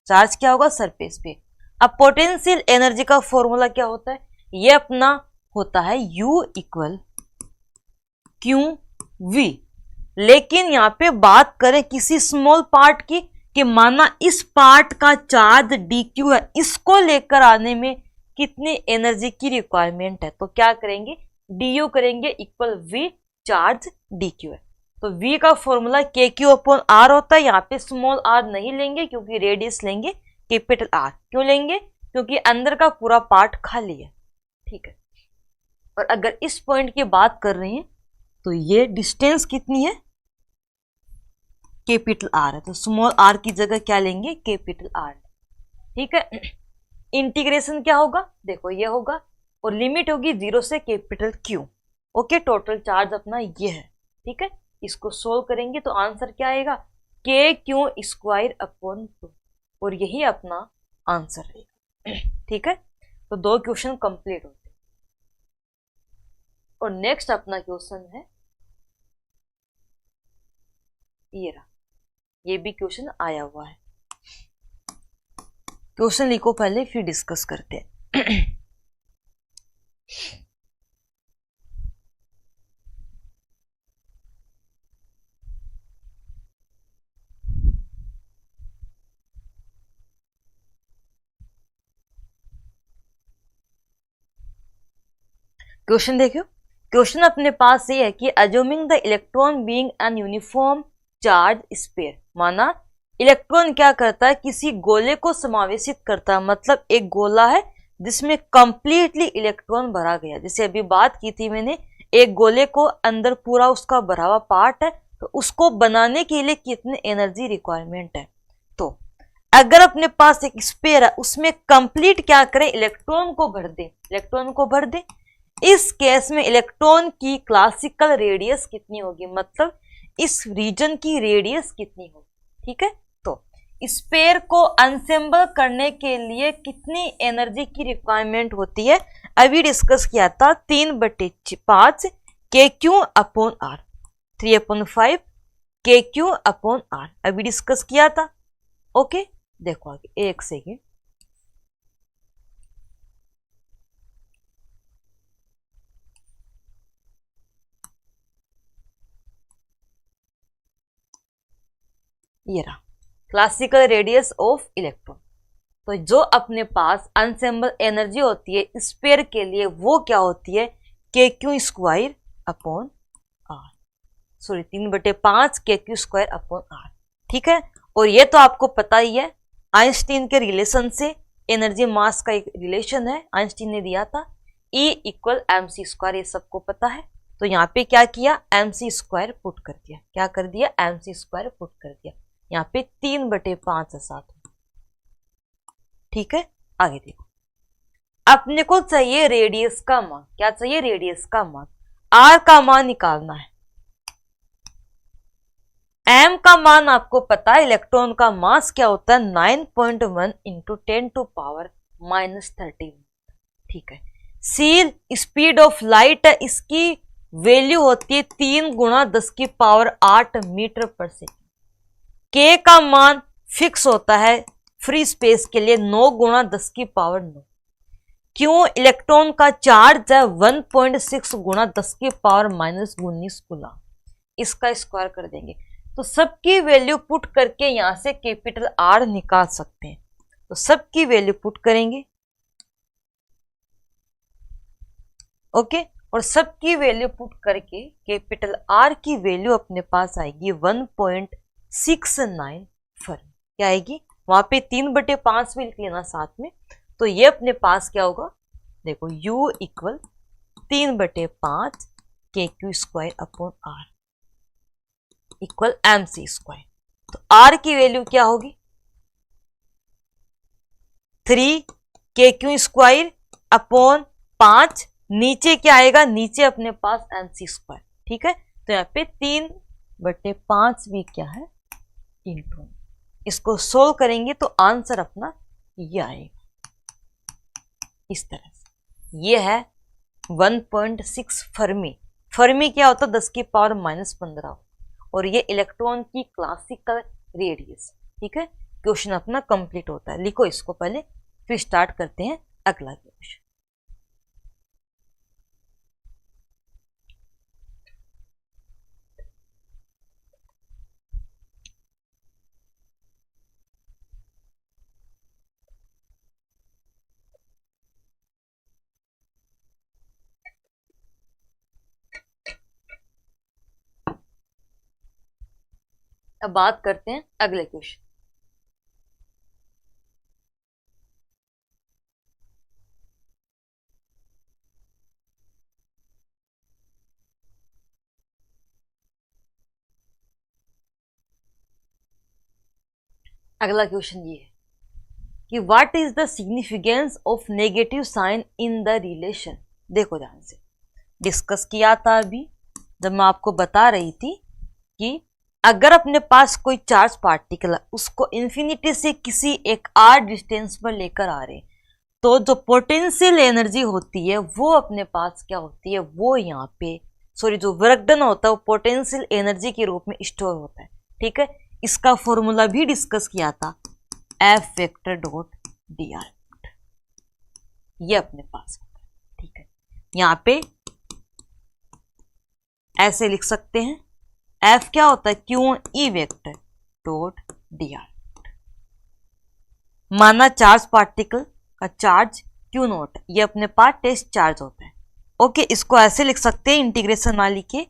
चार्ज क्या होगा, सरफेस पे। अब पोटेंशियल एनर्जी का फॉर्मूला क्या होता है, ये अपना होता है U इक्वल क्यू वी। लेकिन यहां पे बात करें किसी स्मॉल पार्ट की, कि माना इस पार्ट का चार्ज dq है, इसको लेकर आने में कितनी एनर्जी की रिक्वायरमेंट है, तो क्या करेंगे, du करेंगे इक्वल v चार्ज dq है। तो v का फॉर्मूला kq अपॉन r होता है। यहाँ पे स्मॉल r नहीं लेंगे क्योंकि रेडियस लेंगे कैपिटल R। क्यों लेंगे, क्योंकि अंदर का पूरा पार्ट खाली है, ठीक है। और अगर इस पॉइंट की बात कर रहे हैं तो ये डिस्टेंस कितनी है, कैपिटल R है, तो स्मॉल r की जगह क्या लेंगे, कैपिटल R, ठीक है। इंटीग्रेशन क्या होगा, देखो ये होगा, और लिमिट होगी 0 से capital Q। Okay, total charge अपना ये है, ठीक है। इसको सोल्व करेंगे तो आंसर क्या आएगा, KQ स्क्वायर अपॉन 2, और यही अपना आंसर रहेगा, ठीक है। तो 2 क्वेश्चन कंप्लीट होते हैं। और नेक्स्ट अपना क्वेश्चन है ये रहा, ये भी क्वेश्चन आया हुआ है। क्वेश्चन लिखो पहले, फिर डिस्कस करते हैं। क्वेश्चन देखियो, क्वेश्चन अपने पास ये है कि assuming the electron being an uniform charge sphere, माना इलेक्ट्रॉन क्या करता है, किसी गोले को समावेशित करता है, मतलब एक गोला है जिसमें कंप्लीटली इलेक्ट्रॉन भरा गया। जैसे अभी बात की थी मैंने, एक गोले को अंदर पूरा उसका भरा हुआ पार्ट है, तो उसको बनाने के लिए कितनी एनर्जी रिक्वायरमेंट है। तो अगर अपने पास एक स्पेयर है, उसमें कंप्लीट क्या करें, इलेक्ट्रॉन को भर दे, इलेक्ट्रॉन को भर दे। इस केस में इलेक्ट्रॉन की क्लासिकल रेडियस कितनी होगी, मतलब इस रीजन की रेडियस कितनी होगी, ठीक है। तो स्पेयर को अनसेंबल करने के लिए कितनी एनर्जी की रिक्वायरमेंट होती है, अभी डिस्कस किया था, 3/5 KQ upon R, 3/5 KQ upon R, अभी डिस्कस किया था। ओके, देखो आगे, एक सेकेंड, ये रहा क्लासिकल रेडियस ऑफ इलेक्ट्रॉन। तो जो अपने पास अनसेंबल एनर्जी होती है स्पेयर के लिए, वो क्या होती है, KQ square upon R, sorry 3/5 KQ square upon R, ठीक है। और ये तो आपको पता ही है, आइंस्टीन के रिलेशन से एनर्जी मास का एक रिलेशन है, आइंस्टीन ने दिया था, E इक्वल mc स्क्वायर, ये सबको पता है। तो यहाँ पे क्या किया, mc स्क्वायर पुट कर दिया, क्या कर दिया, mc स्क्वायर पुट कर दिया। यहाँ पे 3/5 है साथ में, ठीक है। आगे देखो, अपने को चाहिए रेडियस का मान, क्या चाहिए, रेडियस का मान, R का मान निकालना है। M का मान आपको पता है, इलेक्ट्रॉन का मास क्या होता है, 9.1 इंटू 10⁻³ ठीक है। C स्पीड ऑफ लाइट है, इसकी वैल्यू होती है 3 × 10⁸ मीटर पर सेकेंड। K का मान फिक्स होता है फ्री स्पेस के लिए 9 × 10⁹। क्यों, इलेक्ट्रॉन का चार्ज है 1.6 × 10⁻⁻19 कूलम, इसका स्क्वायर कर देंगे। तो सबकी वैल्यू पुट करके यहां से कैपिटल R निकाल सकते हैं। तो सबकी वैल्यू पुट करेंगे, ओके। और सबकी वैल्यू पुट करके कैपिटल आर की वैल्यू अपने पास आएगी 1.69 फर्मी। क्या आएगी? वहां पे 3/5 भी लिख लेना साथ में, तो ये अपने पास क्या होगा, देखो U equal 3/5 KQ² upon R equal MC²। तो R की वैल्यू क्या होगी? 3 KQ² अपॉन 5, नीचे क्या आएगा, नीचे अपने पास MC²। ठीक है, तो यहाँ पे 3/5 भी क्या है, इंटू। इसको सोल्व करेंगे तो आंसर अपना ये आएगा इस तरह से। ये है 1.6 फर्मी। फर्मी क्या होता है? 10⁻⁻15 और ये इलेक्ट्रॉन की क्लासिकल रेडियस। ठीक है, क्वेश्चन अपना कंप्लीट होता है। लिखो इसको पहले, फिर स्टार्ट करते हैं अगला क्वेश्चन। अब बात करते हैं अगले क्वेश्चन। अगला क्वेश्चन ये है कि what is the significance of negative sign in the relation. देखो ध्यान से, डिस्कस किया था अभी जब मैं आपको बता रही थी कि अगर अपने पास कोई चार्ज पार्टिकल है, उसको इन्फिनिटी से किसी एक r डिस्टेंस पर लेकर आ रहे, तो जो पोटेंशियल एनर्जी होती है वो अपने पास क्या होती है, वो यहाँ पे जो वर्क डन होता है वो पोटेंशियल एनर्जी के रूप में स्टोर होता है। ठीक है, इसका फॉर्मूला भी डिस्कस किया था, F वेक्टर डॉट dr, ये अपने पास होता है। ठीक है, यहाँ पे ऐसे लिख सकते हैं, F क्या होता है, Q E vector dot dr। माना चार्ज पार्टिकल का चार्ज क्यू नॉट, ये अपने पास टेस्ट चार्ज होता है। ओके, इसको ऐसे लिख सकते हैं, इंटीग्रेशन ना लिखे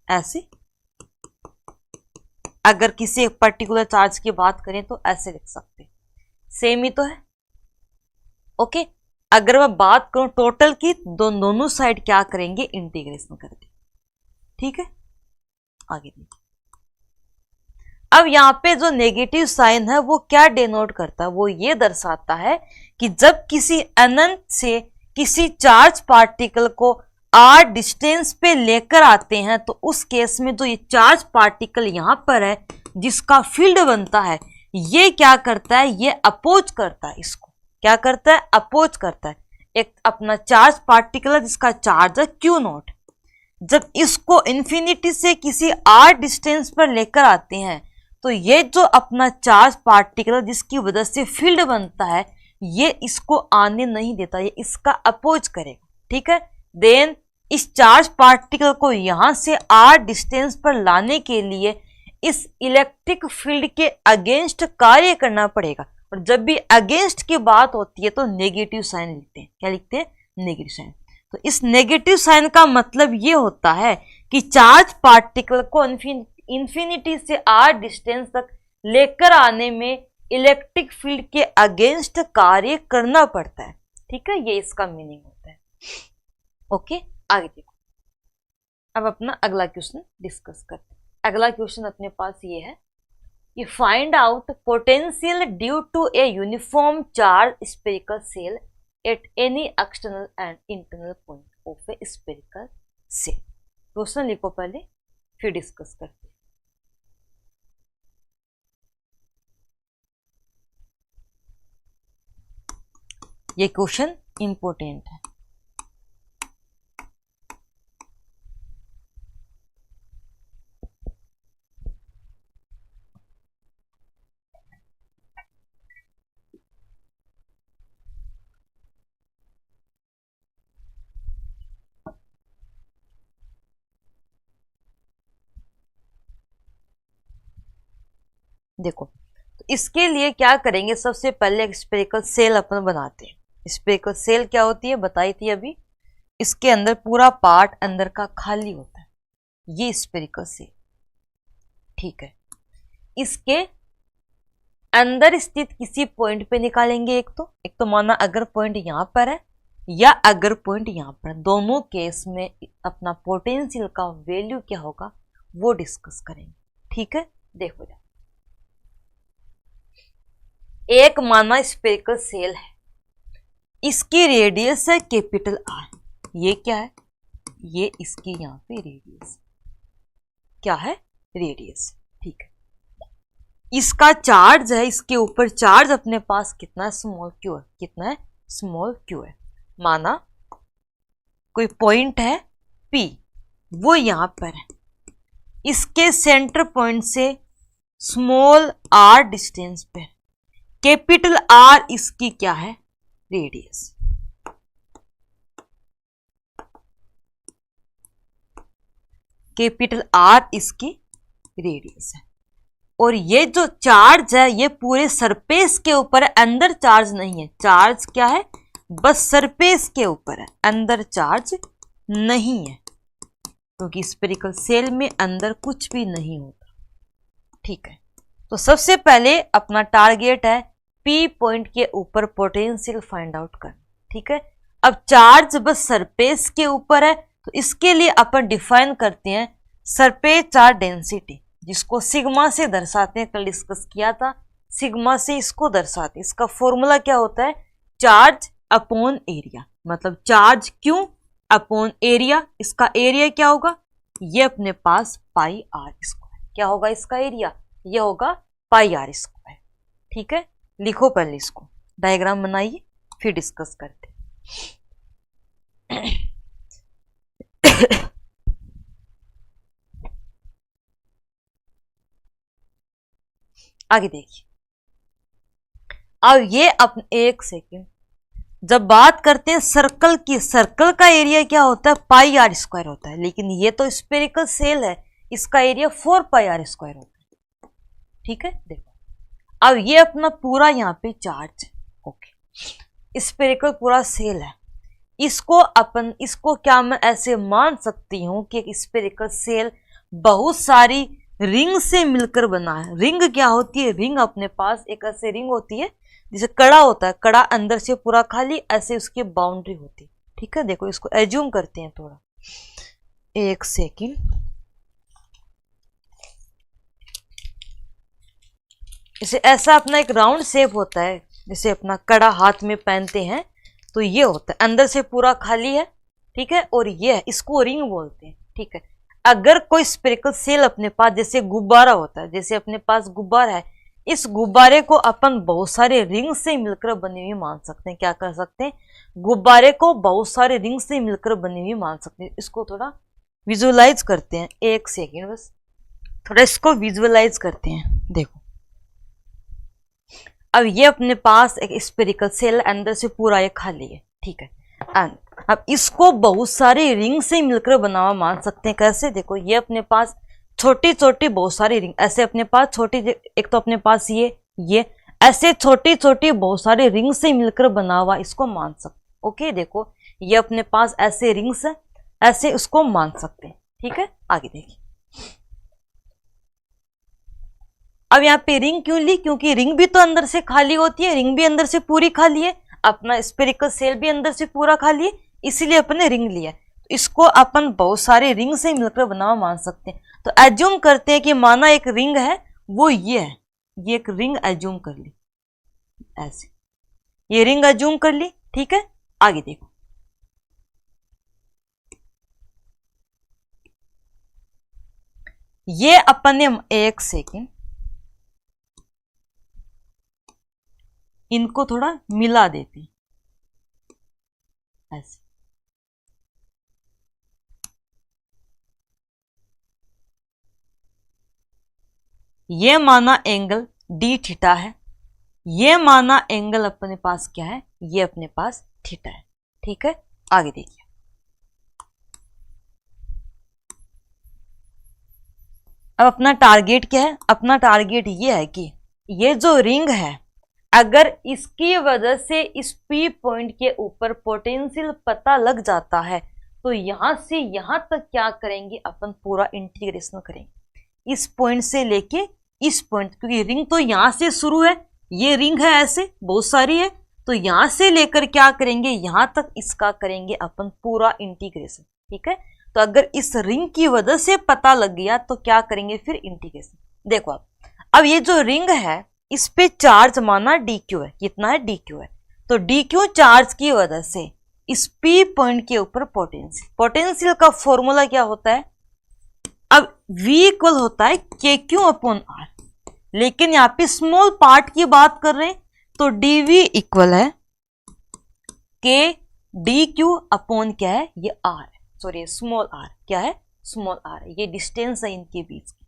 ऐसे। अगर किसी एक पर्टिकुलर चार्ज की बात करें तो ऐसे लिख सकते हैं, सेम ही तो है। ओके, अगर मैं बात करूं टोटल की, दोनों साइड क्या करेंगे, इंटीग्रेशन कर देंगे। ठीक है, आगे देखिए। अब यहाँ पे जो नेगेटिव साइन है वो क्या डिनोट करता है, वो ये दर्शाता है कि जब किसी अनंत से किसी चार्ज पार्टिकल को r डिस्टेंस पे लेकर आते हैं, तो उस केस में जो ये चार्ज पार्टिकल यहाँ पर है जिसका फील्ड बनता है, ये क्या करता है, ये अपोज करता है। इसको क्या करता है, अपोज करता है। एक अपना चार्ज पार्टिकल है जिसका चार्ज है क्यू नॉट, जब इसको इन्फिनिटी से किसी r डिस्टेंस पर लेकर आते हैं, तो ये जो अपना चार्ज पार्टिकल जिसकी वजह से फील्ड बनता है, ये इसको आने नहीं देता, ये इसका अपोज करेगा। ठीक है, देन इस चार्ज पार्टिकल को यहां से r डिस्टेंस पर लाने के लिए इस इलेक्ट्रिक फील्ड के अगेंस्ट कार्य करना पड़ेगा। और जब भी अगेंस्ट की बात होती है तो नेगेटिव साइन लिखते हैं। क्या लिखते हैं, नेगेटिव साइन। तो इस नेगेटिव साइन का मतलब ये होता है कि चार्ज पार्टिकल को इन्फिनिटी से r डिस्टेंस तक लेकर आने में इलेक्ट्रिक फील्ड के अगेंस्ट कार्य करना पड़ता है। ठीक है, ये इसका मीनिंग होता है। ओके, आगे देखो। अब अपना अगला क्वेश्चन डिस्कस करते हैं। अगला क्वेश्चन अपने पास ये है कि find out potential due to a uniform charge spherical shell at any external and internal point of a spherical shell. Question लिखो पहले, फिर डिस्कस करते हैं। ये क्वेश्चन इंपॉर्टेंट है। देखो, तो इसके लिए क्या करेंगे, सबसे पहले एक स्फेरिकल सेल अपन बनाते हैं। स्फेरिकल सेल क्या होती है बताई थी अभी, इसके अंदर पूरा पार्ट अंदर का खाली होता है, ये स्फेरिकल सेल। ठीक है, इसके अंदर स्थित किसी पॉइंट पे निकालेंगे। एक तो माना अगर पॉइंट यहां पर है या अगर पॉइंट यहां पर, दोनों केस में अपना पोटेंशियल का वैल्यू क्या होगा वो डिस्कस करेंगे। ठीक है, देखो जा, एक माना स्फेरिकल सेल है, इसकी रेडियस है कैपिटल आर। ये क्या है, ये इसकी यहां पे रेडियस क्या है, रेडियस। ठीक है, इसका चार्ज है, इसके ऊपर चार्ज अपने पास कितना, स्मॉल क्यू है। कितना है, स्मॉल क्यू है। माना कोई पॉइंट है P, वो यहां पर है, इसके सेंटर पॉइंट से स्मॉल r डिस्टेंस पे, कैपिटल R इसकी क्या है, रेडियस। कैपिटल R इसकी रेडियस है। और ये जो चार्ज है ये पूरे सरफेस के ऊपर है, अंदर चार्ज नहीं है। चार्ज क्या है, बस सरफेस के ऊपर है, अंदर चार्ज नहीं है, क्योंकि स्फेरिकल सेल में अंदर कुछ भी नहीं होता। ठीक है, तो सबसे पहले अपना टारगेट है P पॉइंट के ऊपर पोटेंशियल फाइंड आउट करना। ठीक है, अब चार्ज बस सरफेस के ऊपर है, तो इसके लिए अपन डिफाइन करते हैं सरफेस चार्ज डेंसिटी, जिसको सिग्मा से दर्शाते हैं। कल डिस्कस किया था, सिग्मा से इसको दर्शाते हैं। इसका फॉर्मूला क्या होता है, चार्ज अपॉन एरिया, मतलब चार्ज क्यू अपॉन एरिया। इसका एरिया क्या होगा, ये अपने पास पाई आर स्क्वायर। क्या होगा इसका एरिया, ये होगा पाई आर स्क्वायर। ठीक है, लिखो पहले इसको, डायग्राम बनाइए, फिर डिस्कस करते आगे देखिए। अब ये एक सेकेंड, जब बात करते हैं सर्कल की, सर्कल का एरिया क्या होता है, पाई आर स्क्वायर होता है, लेकिन ये तो स्फेरिकल सेल है, इसका एरिया 4 पाई आर स्क्वायर होता है। ठीक है, देखो अब ये अपना पूरा यहाँ पे चार्ज, ओके, स्फेरिकल पूरा सेल है। इसको क्या मैं ऐसे मान सकती हूं कि एक स्फेरिकल सेल बहुत सारी रिंग से मिलकर बना है। रिंग क्या होती है, रिंग अपने पास एक ऐसे रिंग होती है जैसे कड़ा होता है, कड़ा अंदर से पूरा खाली, ऐसे उसकी बाउंड्री होती है। ठीक है, देखो इसको एज्यूम करते हैं थोड़ा, एक सेकेंड। जैसे ऐसा अपना एक राउंड शेप होता है, जैसे अपना कड़ा हाथ में पहनते हैं, तो ये होता है अंदर से पूरा खाली है। ठीक है, और ये है, इसको रिंग बोलते हैं। ठीक है, अगर कोई स्फेरिकल सेल अपने पास जैसे गुब्बारा होता है, जैसे अपने पास गुब्बारा है, इस गुब्बारे को अपन बहुत सारे रिंग से मिलकर बनी हुई मान सकते हैं। क्या कर सकते हैं, गुब्बारे को बहुत सारे रिंग से मिलकर बनी हुई मान सकते हैं। इसको थोड़ा विजुअलाइज करते हैं, एक सेकेंड बस, थोड़ा इसको विजुअलाइज करते हैं। देखो अब ये अपने पास एक स्फेरिकल सेल अंदर से पूरा ये खाली है। ठीक है, एंड अब इसको बहुत सारे रिंग से मिलकर बना हुआ मान सकते हैं। कैसे, देखो ये अपने पास छोटी छोटी बहुत सारी रिंग, ऐसे अपने पास छोटी, एक तो अपने पास ये ऐसे छोटी छोटी बहुत सारे रिंग से मिलकर बना हुआ, इसको मान सकते। ओके, देखो ये अपने पास ऐसे रिंग्स है, ऐसे उसको मान सकते हैं। ठीक है, आगे देखिए। अब यहाँ पे रिंग क्यों ली, क्योंकि रिंग भी तो अंदर से खाली होती है, रिंग भी अंदर से पूरी खाली है, अपना स्फेरिकल सेल भी अंदर से पूरा खाली है, इसीलिए अपन ने रिंग लिया। तो इसको अपन बहुत सारे रिंग से मिलकर बना हुआ मान सकते हैं। तो एज्यूम करते हैं कि माना एक रिंग है, वो ये है, ये एक रिंग एज्यूम कर ली, ऐसे ये रिंग एज्यूम कर ली। ठीक है, आगे देखो, ये अपन ने, एक सेकेंड, इनको थोड़ा मिला देते ऐसे, ये माना एंगल डी थीटा है, ये माना एंगल अपने पास क्या है, ये अपने पास थीटा है। ठीक है, आगे देखिए। अब अपना टारगेट क्या है, अपना टारगेट ये है कि ये जो रिंग है अगर इसकी वजह से इस P पॉइंट के ऊपर पोटेंशियल पता लग जाता है तो यहां से यहां तक क्या करेंगे, अपन पूरा इंटीग्रेशन करेंगे इस पॉइंट से लेके इस पॉइंट, क्योंकि रिंग तो यहां से शुरू है, ये रिंग है ऐसे बहुत सारी है, तो यहां से लेकर क्या करेंगे यहां तक इसका करेंगे अपन पूरा इंटीग्रेशन। ठीक है, तो अगर इस रिंग की वजह से पता लग गया तो क्या करेंगे फिर इंटीग्रेशन। देखो अब ये जो रिंग है इस पे चार्ज माना dq है, कितना है dq है, तो dq चार्ज की वजह से इस P पॉइंट के ऊपर पोटेंशियल का फॉर्मूला क्या होता है, अब V इक्वल होता है KQ अपॉन R, लेकिन यहाँ पे स्मॉल पार्ट की बात कर रहे हैं तो dV इक्वल है K dQ अपॉन क्या है ये R है, सॉरी स्मॉल r, क्या है स्मॉल r, ये डिस्टेंस है इनके बीच की।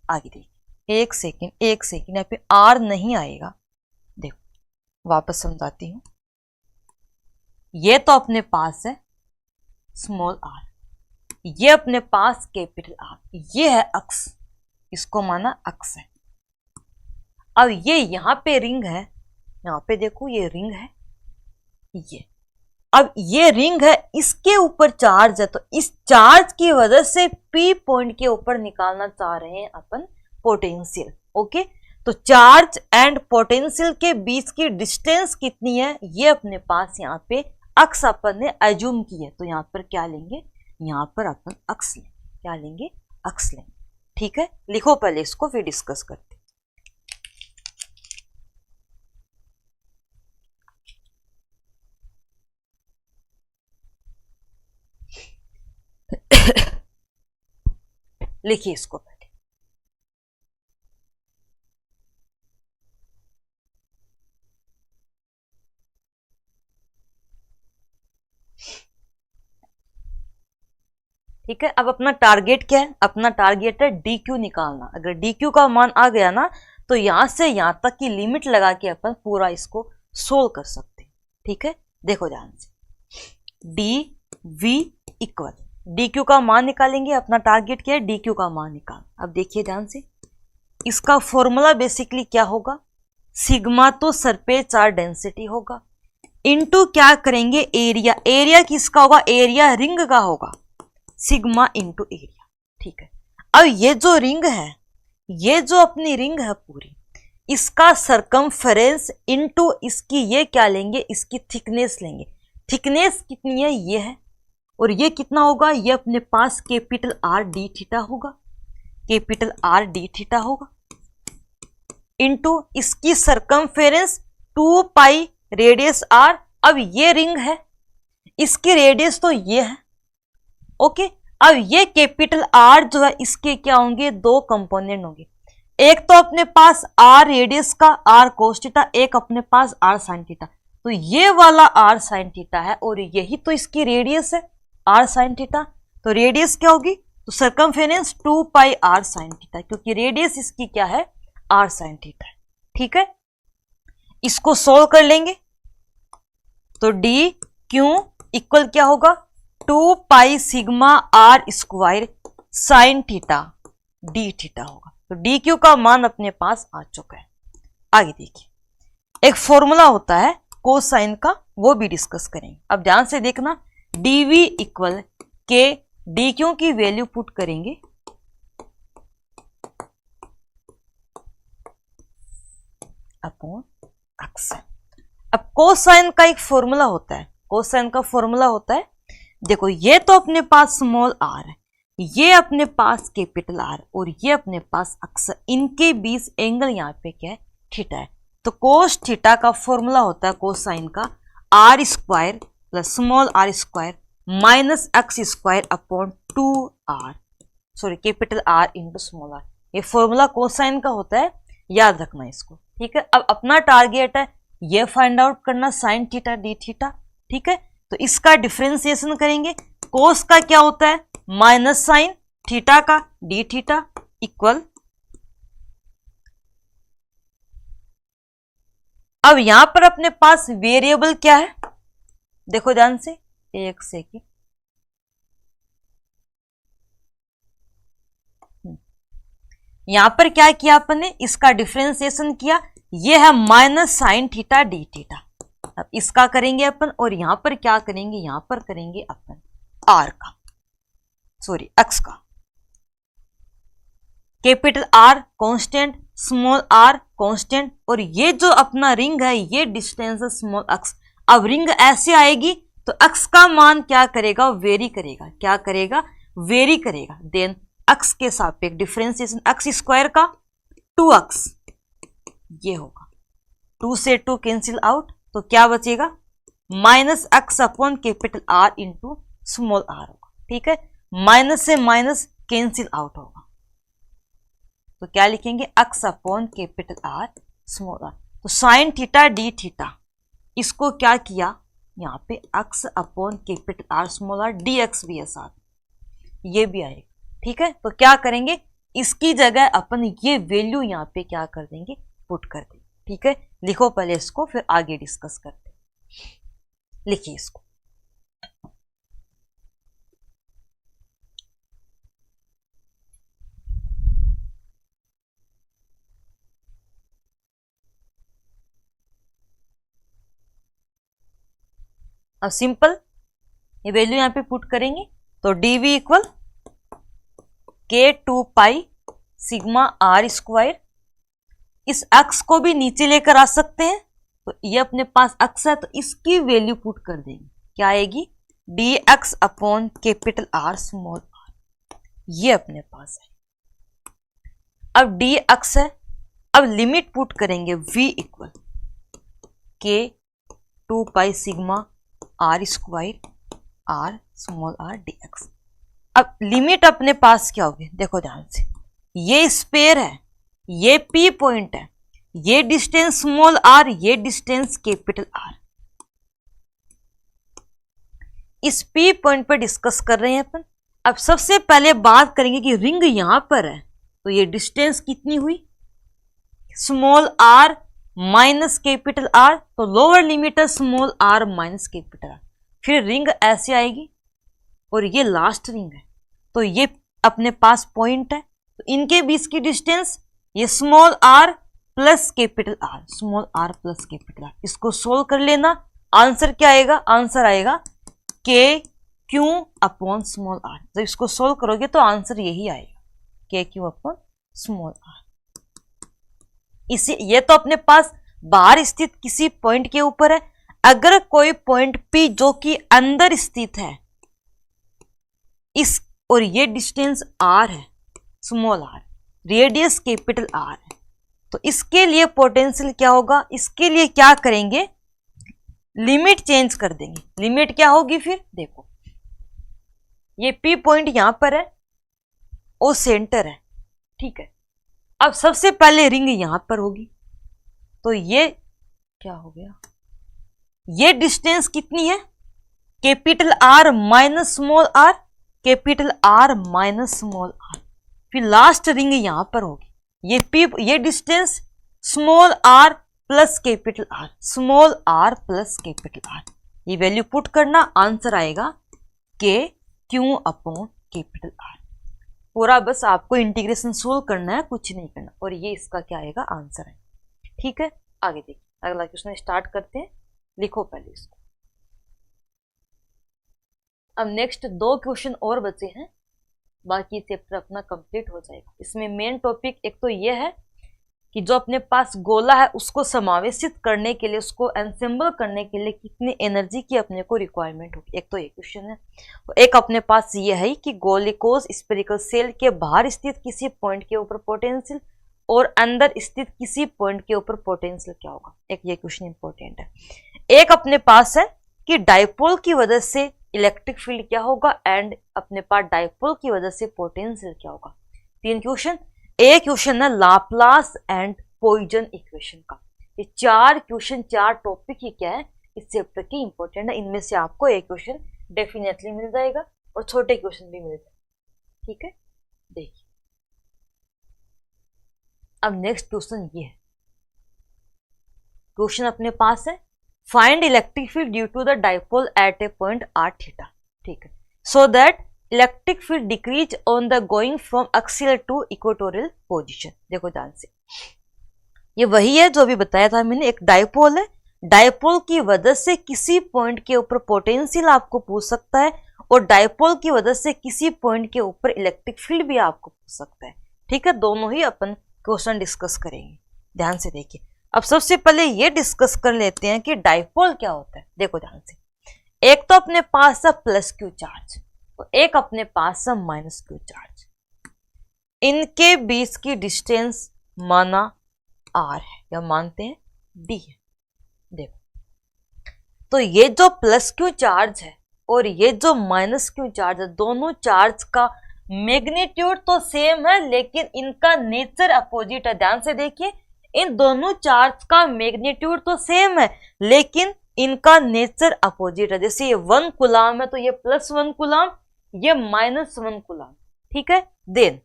आगे देखिए एक सेकेंड यहाँ पे r नहीं आएगा, देखो वापस समझाती हूं, ये तो अपने पास है स्मॉल r, ये अपने पास कैपिटल R, ये है अक्स, इसको माना अक्स है। अब ये यहां पे रिंग है, यहां पे देखो ये रिंग है, ये अब ये रिंग है, इसके ऊपर चार्ज है, तो इस चार्ज की वजह से P पॉइंट के ऊपर निकालना चाह रहे हैं अपन पोटेंशियल। ओके, तो चार्ज एंड पोटेंशियल के बीच की डिस्टेंस कितनी है ये अपने पास यहाँ पे अक्स अपन ने एज्यूम की है, तो यहाँ पर क्या लेंगे, यहाँ पर अपन अक्स लेंगे, क्या लेंगे अक्स लेंगे। ठीक है, लिखो पहले इसको फिर डिस्कस करते। लिखिए इसको पहले। ठीक है, अब अपना टारगेट क्या है, अपना टारगेट है DQ निकालना। अगर DQ का मान आ गया ना तो यहां से यहां तक की लिमिट लगा के अपन पूरा इसको सोल्व कर सकते हैं। ठीक है, देखो ध्यान से, DV इक्वल DQ का मान निकालेंगे, अपना टारगेट क्या है DQ का मान निकाल। अब देखिए ध्यान से, इसका फॉर्मूला बेसिकली क्या होगा, सिग्मा तो सरफेस चार्ज डेंसिटी होगा, इनटू क्या करेंगे एरिया, एरिया किसका होगा, एरिया रिंग का होगा, सिग्मा इंटू एरिया। ठीक है, अब ये जो रिंग है, ये जो अपनी रिंग है पूरी, इसका सरकमफेरेंस इंटू इसकी ये क्या लेंगे, इसकी थिकनेस लेंगे। थिकनेस कितनी है ये है, और ये कितना होगा, ये अपने पास कैपिटल R d थीटा होगा, कैपिटल R d थीटा होगा, इंटू इसकी सरकमफेरेंस 2 पाई रेडियस R। अब ये रिंग है, इसकी रेडियस तो ये है। ओके, अब ये कैपिटल R जो है इसके क्या होंगे, दो कंपोनेंट होंगे, एक तो अपने पास R रेडियस का R कोस थीटा, एक अपने पास R साइन थीटा, तो ये वाला R साइन थीटा है और यही तो इसकी रेडियस है R साइन थीटा, तो रेडियस क्या होगी, तो सरकमफेरेंस 2 पाई R साइन थीटा, क्योंकि रेडियस इसकी क्या है R साइन थीटा है। ठीक है, इसको सोल्व कर लेंगे तो डी क्यू इक्वल क्या होगा, 2 pi sigma R square sine theta D theta होगा। तो डी क्यू का मान अपने पास आ चुका है। आगे देखिए, एक फॉर्मूला होता है कोसाइन का, वो भी डिस्कस करेंगे। अब ध्यान से देखना, dv इक्वल के डी क्यू की वैल्यू पुट करेंगे अपॉन एक्स। अब कोसाइन का एक फॉर्मूला होता है, कोसाइन का फॉर्मूला होता है, देखो ये तो अपने पास स्मॉल r है, ये अपने पास कैपिटल R और ये अपने पास अक्स, इनके बीच एंगल यहाँ पे क्या है थीटा है, तो कोस थीटा का फॉर्मूला होता है कोसाइन का R square plus small r square minus x square upon 2r, sorry capital R into small r। ये फॉर्मूला कोसाइन का होता है, याद रखना इसको। ठीक है, अब अपना टारगेट है ये फाइंड आउट करना साइन थीटा डी थीटा। ठीक है, तो इसका डिफरेंशिएशन करेंगे, कोस का क्या होता है माइनस साइन थीटा का डी थीटा इक्वल, अब यहां पर अपने पास वेरिएबल क्या है, देखो ध्यान से, एक सेकेंड, यहां पर क्या किया अपन ने, इसका डिफरेंशिएशन किया, ये है minus sign theta D theta. अब इसका करेंगे अपन, और यहां पर क्या करेंगे, यहां पर करेंगे अपन आर का, सॉरी एक्स का। Capital R constant, small R constant, और ये जो अपना रिंग है ये डिस्टेंस है स्मॉल एक्स। अब रिंग ऐसे आएगी तो एक्स का मान क्या करेगा, वेरी करेगा। क्या करेगा, वेरी करेगा। देन एक्स के सापेक्ष डिफरेंशिएशन एक्स स्क्वायर का 2x, ये होगा 2 से 2 कैंसिल आउट, तो क्या बचेगा minus X upon capital R into small R होगा। ठीक है, माइनस से माइनस कैंसिल आउट होगा, तो क्या लिखेंगे X upon capital R small R. तो साइन थीटा डी थीटा, इसको क्या किया यहाँ पे X upon capital R small R D X भी है साथ, ये भी आएगा। ठीक है, तो क्या करेंगे, इसकी जगह अपन ये वैल्यू यहाँ पे क्या कर देंगे, पुट कर देंगे। ठीक है, लिखो पहले इसको, फिर आगे डिस्कस करते हैं। लिखिए इसको, अब सिंपल ये वैल्यू यहां पे पुट करेंगे, तो dv equal k2 pi sigma R square. इस x को भी नीचे लेकर आ सकते हैं, तो ये अपने पास x है, तो इसकी वैल्यू पुट कर देंगे, क्या आएगी dx upon capital R small R, ये अपने पास है। अब dx है, अब लिमिट पुट करेंगे v equal k2 pi sigma R square R small R dx। अब लिमिट अपने पास क्या होगी, देखो ध्यान से, ये स्पेयर है, ये P पॉइंट है, ये डिस्टेंस स्मॉल आर, ये डिस्टेंस कैपिटल आर। इस P पॉइंट पर डिस्कस कर रहे हैं अपन। अब सबसे पहले बात करेंगे कि रिंग यहां पर है, तो ये डिस्टेंस कितनी हुई, small R minus capital R, तो लोअर लिमिट है small R minus capital R. फिर रिंग ऐसे आएगी, और ये लास्ट रिंग है, तो ये अपने पास पॉइंट है, तो इनके बीच की डिस्टेंस ये small R plus capital R, small R plus capital R. इसको सोल्व कर लेना, आंसर क्या आएगा, आंसर आएगा K Q upon small are. जब इसको सोल्व करोगे तो आंसर यही आएगा, K Q upon small are. इसी ये तो अपने पास बाहर स्थित किसी पॉइंट के ऊपर है। अगर कोई पॉइंट P जो कि अंदर स्थित है इस, और ये डिस्टेंस r है small r, radius capital R है, तो इसके लिए पोटेंशियल क्या होगा, इसके लिए क्या करेंगे, लिमिट चेंज कर देंगे। लिमिट क्या होगी फिर, देखो ये P पॉइंट यहां पर है, ओ सेंटर है। ठीक है, अब सबसे पहले रिंग यहां पर होगी, तो ये क्या हो गया, ये डिस्टेंस कितनी है, capital R minus small R, capital R minus small R. फिर लास्ट रिंग यहां पर होगी, ये distance small R plus capital R, small R plus capital R. ये वैल्यू पुट करना, आंसर आएगा K Q upon capital are. पूरा बस आपको इंटीग्रेशन सोल्व करना है, कुछ नहीं करना, और ये इसका क्या आएगा, आंसर है। ठीक है, आगे देखिए, अगला क्वेश्चन स्टार्ट करते हैं। लिखो पहले इसको। अब नेक्स्ट 2 क्वेश्चन और बचे हैं, बाकी चैप्टर अपना कंप्लीट हो जाएगा। इसमें मेन टॉपिक एक तो ये है कि जो अपने पास गोला है उसको समावेशित करने के लिए, उसको एनसेंबल करने के लिए कितनी एनर्जी की अपने को रिक्वायरमेंट होगी, एक तो ये क्वेश्चन है। एक अपने पास ये है कि गोलिकोज स्फेरिकल सेल के बाहर स्थित किसी पॉइंट के ऊपर पोटेंशियल और अंदर स्थित किसी पॉइंट के ऊपर पोटेंशियल क्या होगा, एक ये क्वेश्चन इंपॉर्टेंट है। एक अपने पास है कि डाइपोल की वजह से इलेक्ट्रिक फील्ड क्या होगा, एंड अपने पास डाइपोल की वजह से पोटेंशियल क्या होगा। 3 क्वेश्चन। एक क्वेश्चन है लाप्लास एंड पॉइजन इक्वेशन का। ये 4 क्वेश्चन, 4 टॉपिक ही क्या है इस चैप्टर की इंपॉर्टेंट है। इनमें से आपको एक क्वेश्चन डेफिनेटली मिल जाएगा और छोटे क्वेश्चन भी मिल जाएगा। ठीक है, देखिए अब नेक्स्ट क्वेश्चन ये है। क्वेश्चन अपने पास है find electric field due to the dipole at a point r theta. ठीक है, so that electric field decrease on the going from axial to equatorial position. देखो ध्यान से, ये वही है जो अभी बताया था मैंने, एक डायपोल है, डायपोल की वजह से किसी पॉइंट के ऊपर पोटेंशियल आपको पूछ सकता है, और डायपोल की वजह से किसी पॉइंट के ऊपर इलेक्ट्रिक फील्ड भी आपको पूछ सकता है। ठीक है, दोनों ही अपन क्वेश्चन डिस्कस करेंगे, ध्यान से देखिए। अब सबसे पहले ये डिस्कस कर लेते हैं कि डायपोल क्या होता है। देखो ध्यान से, एक तो अपने पास है प्लस क्यू चार्ज, तो एक अपने पास है माइनस क्यू चार्ज, इनके बीच की डिस्टेंस माना आर है या मानते हैं डी है। देखो, तो ये जो प्लस क्यू चार्ज है और ये जो माइनस क्यू चार्ज है, दोनों चार्ज का मैग्नीट्यूड तो सेम है, लेकिन इनका नेचर अपोजिट है। ध्यान से देखिए, इन दोनों चार्ज का मैग्नीट्यूड तो सेम है, लेकिन इनका नेचर अपोजिट है। जैसे ये 1 कूलाम है तो ये +1 कूलाम, ये -1 कूलाम। ठीक है, देन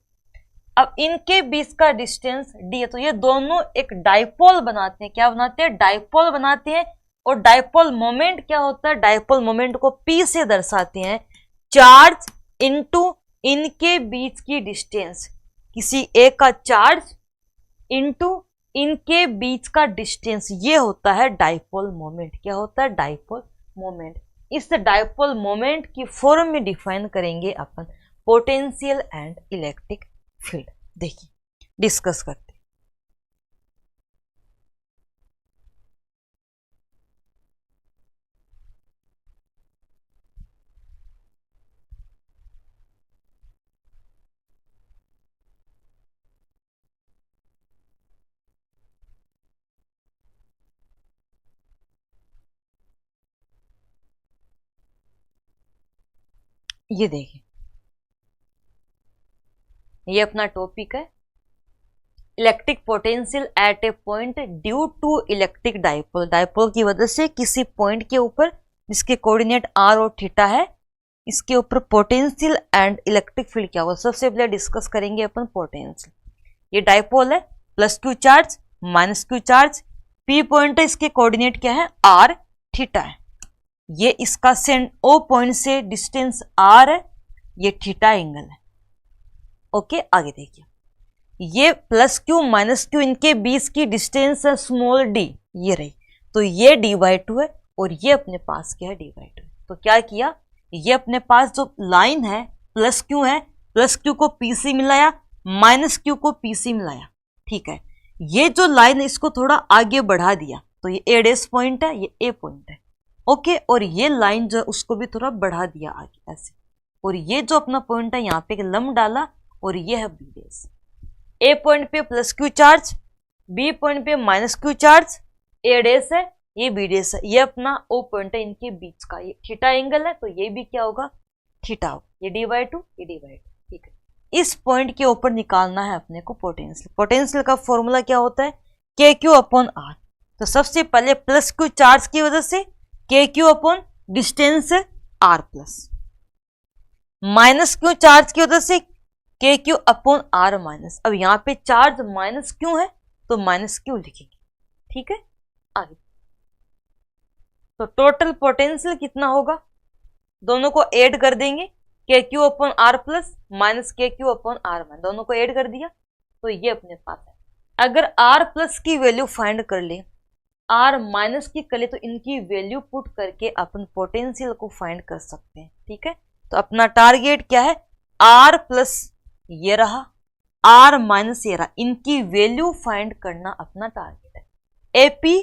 अब इनके बीच का डिस्टेंस डी है, तो ये दोनों एक डायपोल बनाते हैं। क्या बनाते हैं? डायपोल बनाते हैं। और डायपोल मोमेंट क्या होता है? डायपोल मोमेंट को पी से दर्शाते हैं, चार्ज इनटू इनके बीच की डिस्टेंस, किसी एक का चार्ज इनटू इनके बीच का डिस्टेंस, ये होता है डायपोल मोमेंट। क्या होता है? Dipole moment. इस डायपोल मोमेंट की फॉर्म में डिफाइन करेंगे अपन पोटेंशियल एंड इलेक्ट्रिक फील्ड। देखिए, डिस्कस करते हैं। ये देखिए, ये अपना टॉपिक है, electric potential at a point due to electric dipole. Dipole की वजह से किसी पॉइंट के ऊपर जिसके कोऑर्डिनेट आर और थीटा है, इसके ऊपर पोटेंशियल एंड इलेक्ट्रिक फील्ड क्या होगा। सबसे पहले डिस्कस करेंगे अपन पोटेंशियल। ये डायपोल है, plus Q charge minus Q charge, P point है, इसके कोऑर्डिनेट क्या है? आर थीटा है। ये इसका ओ पॉइंट से डिस्टेंस आर है, ये थीटा एंगल है। ओके, आगे देखिए, ये प्लस क्यू माइनस क्यू, इनके बीच की डिस्टेंस है स्मॉल डी, ये रही, तो ये d/2 है, और ये अपने पास क्या है? d/2। तो क्या किया, ये अपने पास जो लाइन है प्लस क्यू है, प्लस क्यू को पी से मिलाया, माइनस क्यू को पी से मिलाया। ठीक है, ये जो लाइन है इसको थोड़ा आगे बढ़ा दिया, तो ये ए डैश पॉइंट है, ये ए पॉइंट है। ओके, और ये लाइन जो है उसको भी थोड़ा बढ़ा दिया आगे ऐसे, और ये जो अपना पॉइंट है यहाँ पे लंब डाला, और ये है बी डैश। ए पॉइंट पे plus Q charge, B point पे minus Q charge, A dash है, ये बी डैश है, ये अपना ओ पॉइंट है, इनके बीच का ये थीटा एंगल है, तो ये भी क्या होगा? थीटा होगा। ये d/2, ये d/2। ठीक है, इस पॉइंट के ऊपर निकालना है अपने को पोटेंशियल। पोटेंशियल का फॉर्मूला क्या होता है? KQ/R। तो सबसे पहले प्लस क्यू चार्ज की वजह से KQ/ distance R plus, minus Q charge की वजह से KQ/R माइनस। अब यहां पे चार्ज माइनस क्यू है तो माइनस क्यू लिखेंगे। ठीक है, आगे तो टोटल पोटेंशियल कितना होगा? दोनों को ऐड कर देंगे, KQ/R plus minus KQ/R minus, दोनों को ऐड कर दिया, तो ये अपने पास है। अगर R प्लस की वैल्यू फाइंड कर ले, R माइनस की कर ले, तो इनकी वैल्यू पुट करके अपन पोटेंशियल को फाइंड कर सकते हैं। ठीक है, तो अपना टारगेट क्या है? R प्लस ये रहा, R माइनस ये रहा, इनकी वैल्यू फाइंड करना अपना टारगेट है। AP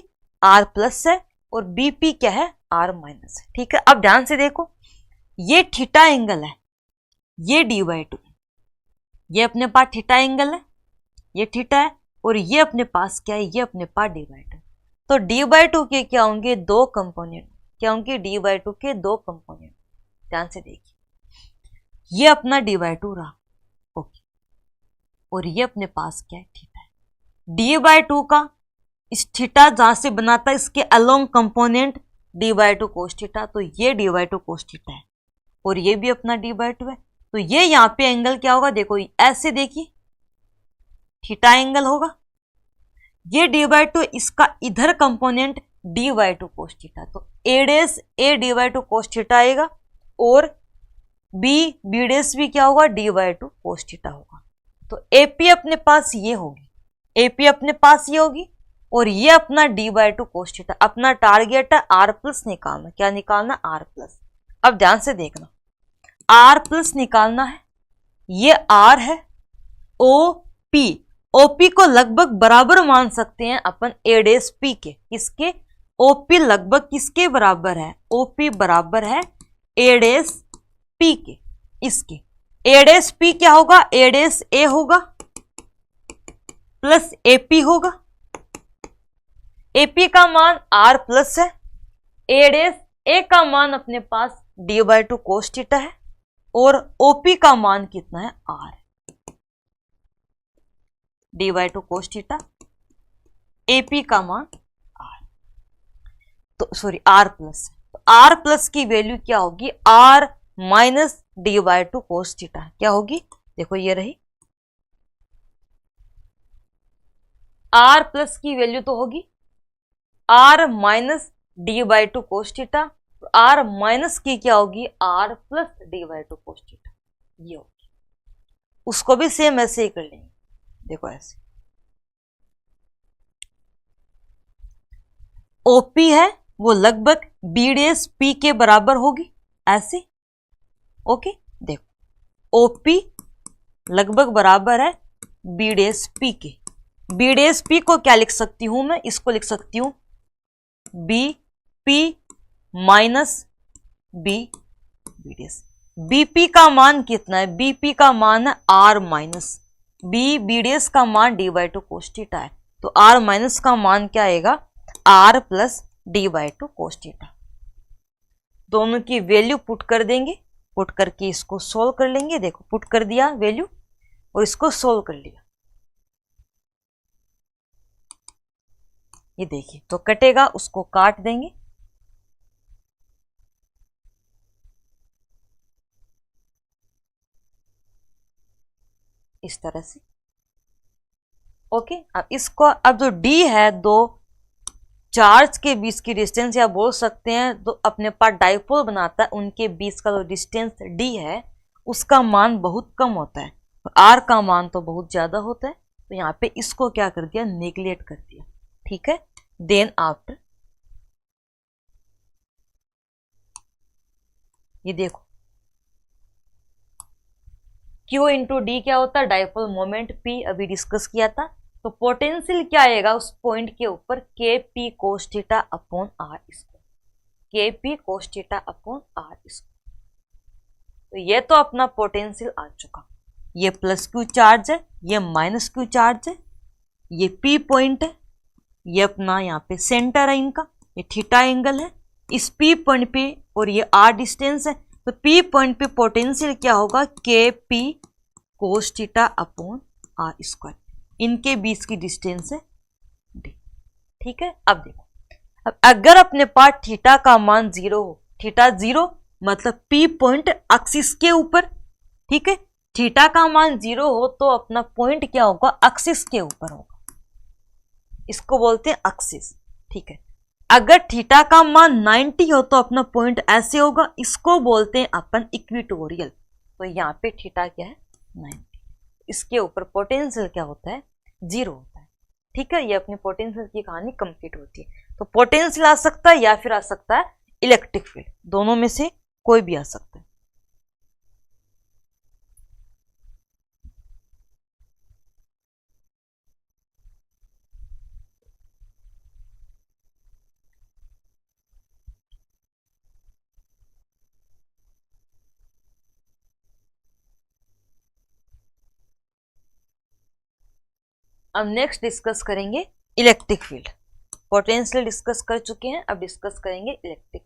R प्लस है और BP क्या है? R माइनस है। ठीक है, अब ध्यान से देखो, ये थीटा एंगल है, ये d/2, ये अपने पास थीटा एंगल है, ये थीटा है, और ये अपने पास क्या है? ये अपने पास d/2। तो d/2 के क्या होंगे? 2 कंपोनेंट। क्या होंगे? d/2 के 2 कंपोनेंट। ध्यान से देखिए, ये अपना d/2 रहा, ओके, और ये अपने पास क्या है? थीटा है। d/2 का इस थीटा जहां से बनाता है इसके along component d/2 cos theta, तो ये d/2 cos थीटा है, और ये भी अपना d/2 है। तो ये यहाँ पे एंगल क्या होगा? देखो ऐसे देखिए, थीटा एंगल होगा, ये d/2, इसका इधर कंपोनेंट d/2 cos थीटा, तो a dash a d/2 cos theta आएगा, और b डैश भी क्या होगा? d/2 cos थीटा होगा। तो AP अपने पास ये होगी, AP अपने पास ये होगी, और ये अपना d/2 cos थीटा। अपना टारगेट है आर प्लस निकालना। क्या निकालना? R plus. अब ध्यान से देखना, आर प्लस निकालना है, ये आर है, ओ पी, ओपी को लगभग बराबर मान सकते हैं अपन ए डेस पी के। किसके? ओपी लगभग किसके बराबर है? ओपी बराबर है ए डेस पी के। इसके ए डेस पी क्या होगा? ए डेस ए होगा प्लस एपी होगा। एपी का मान आर प्लस है, ए डेस ए का मान अपने पास d/2 cos थीटा है, और ओपी का मान कितना है? Are. d/2 cos theta, AP का मान आर, तो सॉरी आर प्लस। तो आर प्लस की वैल्यू क्या होगी? R minus d/2 cos theta. क्या होगी? देखो ये रही, आर प्लस की वैल्यू तो होगी R minus d/2 cos theta. R minus की क्या होगी? R plus d/2 cos theta. ये होगी, उसको भी सेम ऐसे ही कर लेंगे। देखो ऐसे, ओपी है वो लगभग बी डेस पी के बराबर होगी, ऐसे। ओके, देखो ओपी लगभग बराबर है बी डेस पी के। बी डेस पी को क्या लिख सकती हूं मैं? इसको लिख सकती हूं B P minus B B dash. BP का मान कितना है? बीपी का मान है आर माइनस बी डेस का मान d/2 cos थीटा है। तो आर माइनस का मान क्या आएगा? R plus d/2 cos theta. दोनों की वैल्यू पुट कर देंगे, पुट करके इसको सोल्व कर लेंगे। देखो पुट कर दिया वैल्यू और इसको सोल्व कर लिया। ये देखिए, तो कटेगा, उसको काट देंगे। इस तरह से। ओके, अब इसको, अब जो डी है, दो चार्ज के बीच की डिस्टेंस, या बोल सकते हैं तो अपने पास डाइपोल बनाता है, उनके बीच का जो डिस्टेंस डी है उसका मान बहुत कम होता है, आर का मान तो बहुत ज्यादा होता है। तो यहाँ पे इसको क्या कर दिया? नेग्लेक्ट कर दिया। ठीक है, देन आफ्टर ये देखो Q इंटू डी क्या होता है? डाइपोल मोमेंट P, अभी डिस्कस किया था। तो पोटेंशियल क्या आएगा उस पॉइंट के ऊपर? K P cos theta upon R square. K P cos theta upon R square. तो ये तो अपना पोटेंशियल आ चुका। ये प्लस क्यू चार्ज है, ये माइनस क्यू चार्ज है, ये पी पॉइंट है, ये अपना यहाँ पे सेंटर है इनका, ये थीटा एंगल है इस पी पॉइंट पे, और ये आर डिस्टेंस है। तो पी पॉइंट पे पोटेंशियल क्या होगा? K P cos theta upon R square. इनके बीच की डिस्टेंस है डी। ठीक है, अब देखो, अब अगर अपने पास थीटा का मान 0 हो, थीटा 0 मतलब पी पॉइंट एक्सिस के ऊपर। ठीक है, थीटा का मान 0 हो तो अपना पॉइंट क्या होगा? एक्सिस के ऊपर होगा, इसको बोलते हैं एक्सिस। ठीक है, अगर थीटा का मान 90 हो तो अपना पॉइंट ऐसे होगा, इसको बोलते हैं अपन इक्वेटोरियल। तो यहाँ पे थीटा क्या है? 90। इसके ऊपर पोटेंशियल क्या होता है? 0 होता है। ठीक है, ये अपनी पोटेंशियल की कहानी कंप्लीट होती है। तो पोटेंशियल आ सकता है या फिर आ सकता है इलेक्ट्रिक फील्ड, दोनों में से कोई भी आ सकता है। अब नेक्स्ट डिस्कस करेंगे इलेक्ट्रिक फील्ड। पोटेंशियल डिस्कस कर चुके हैं, अब डिस्कस करेंगे इलेक्ट्रिक।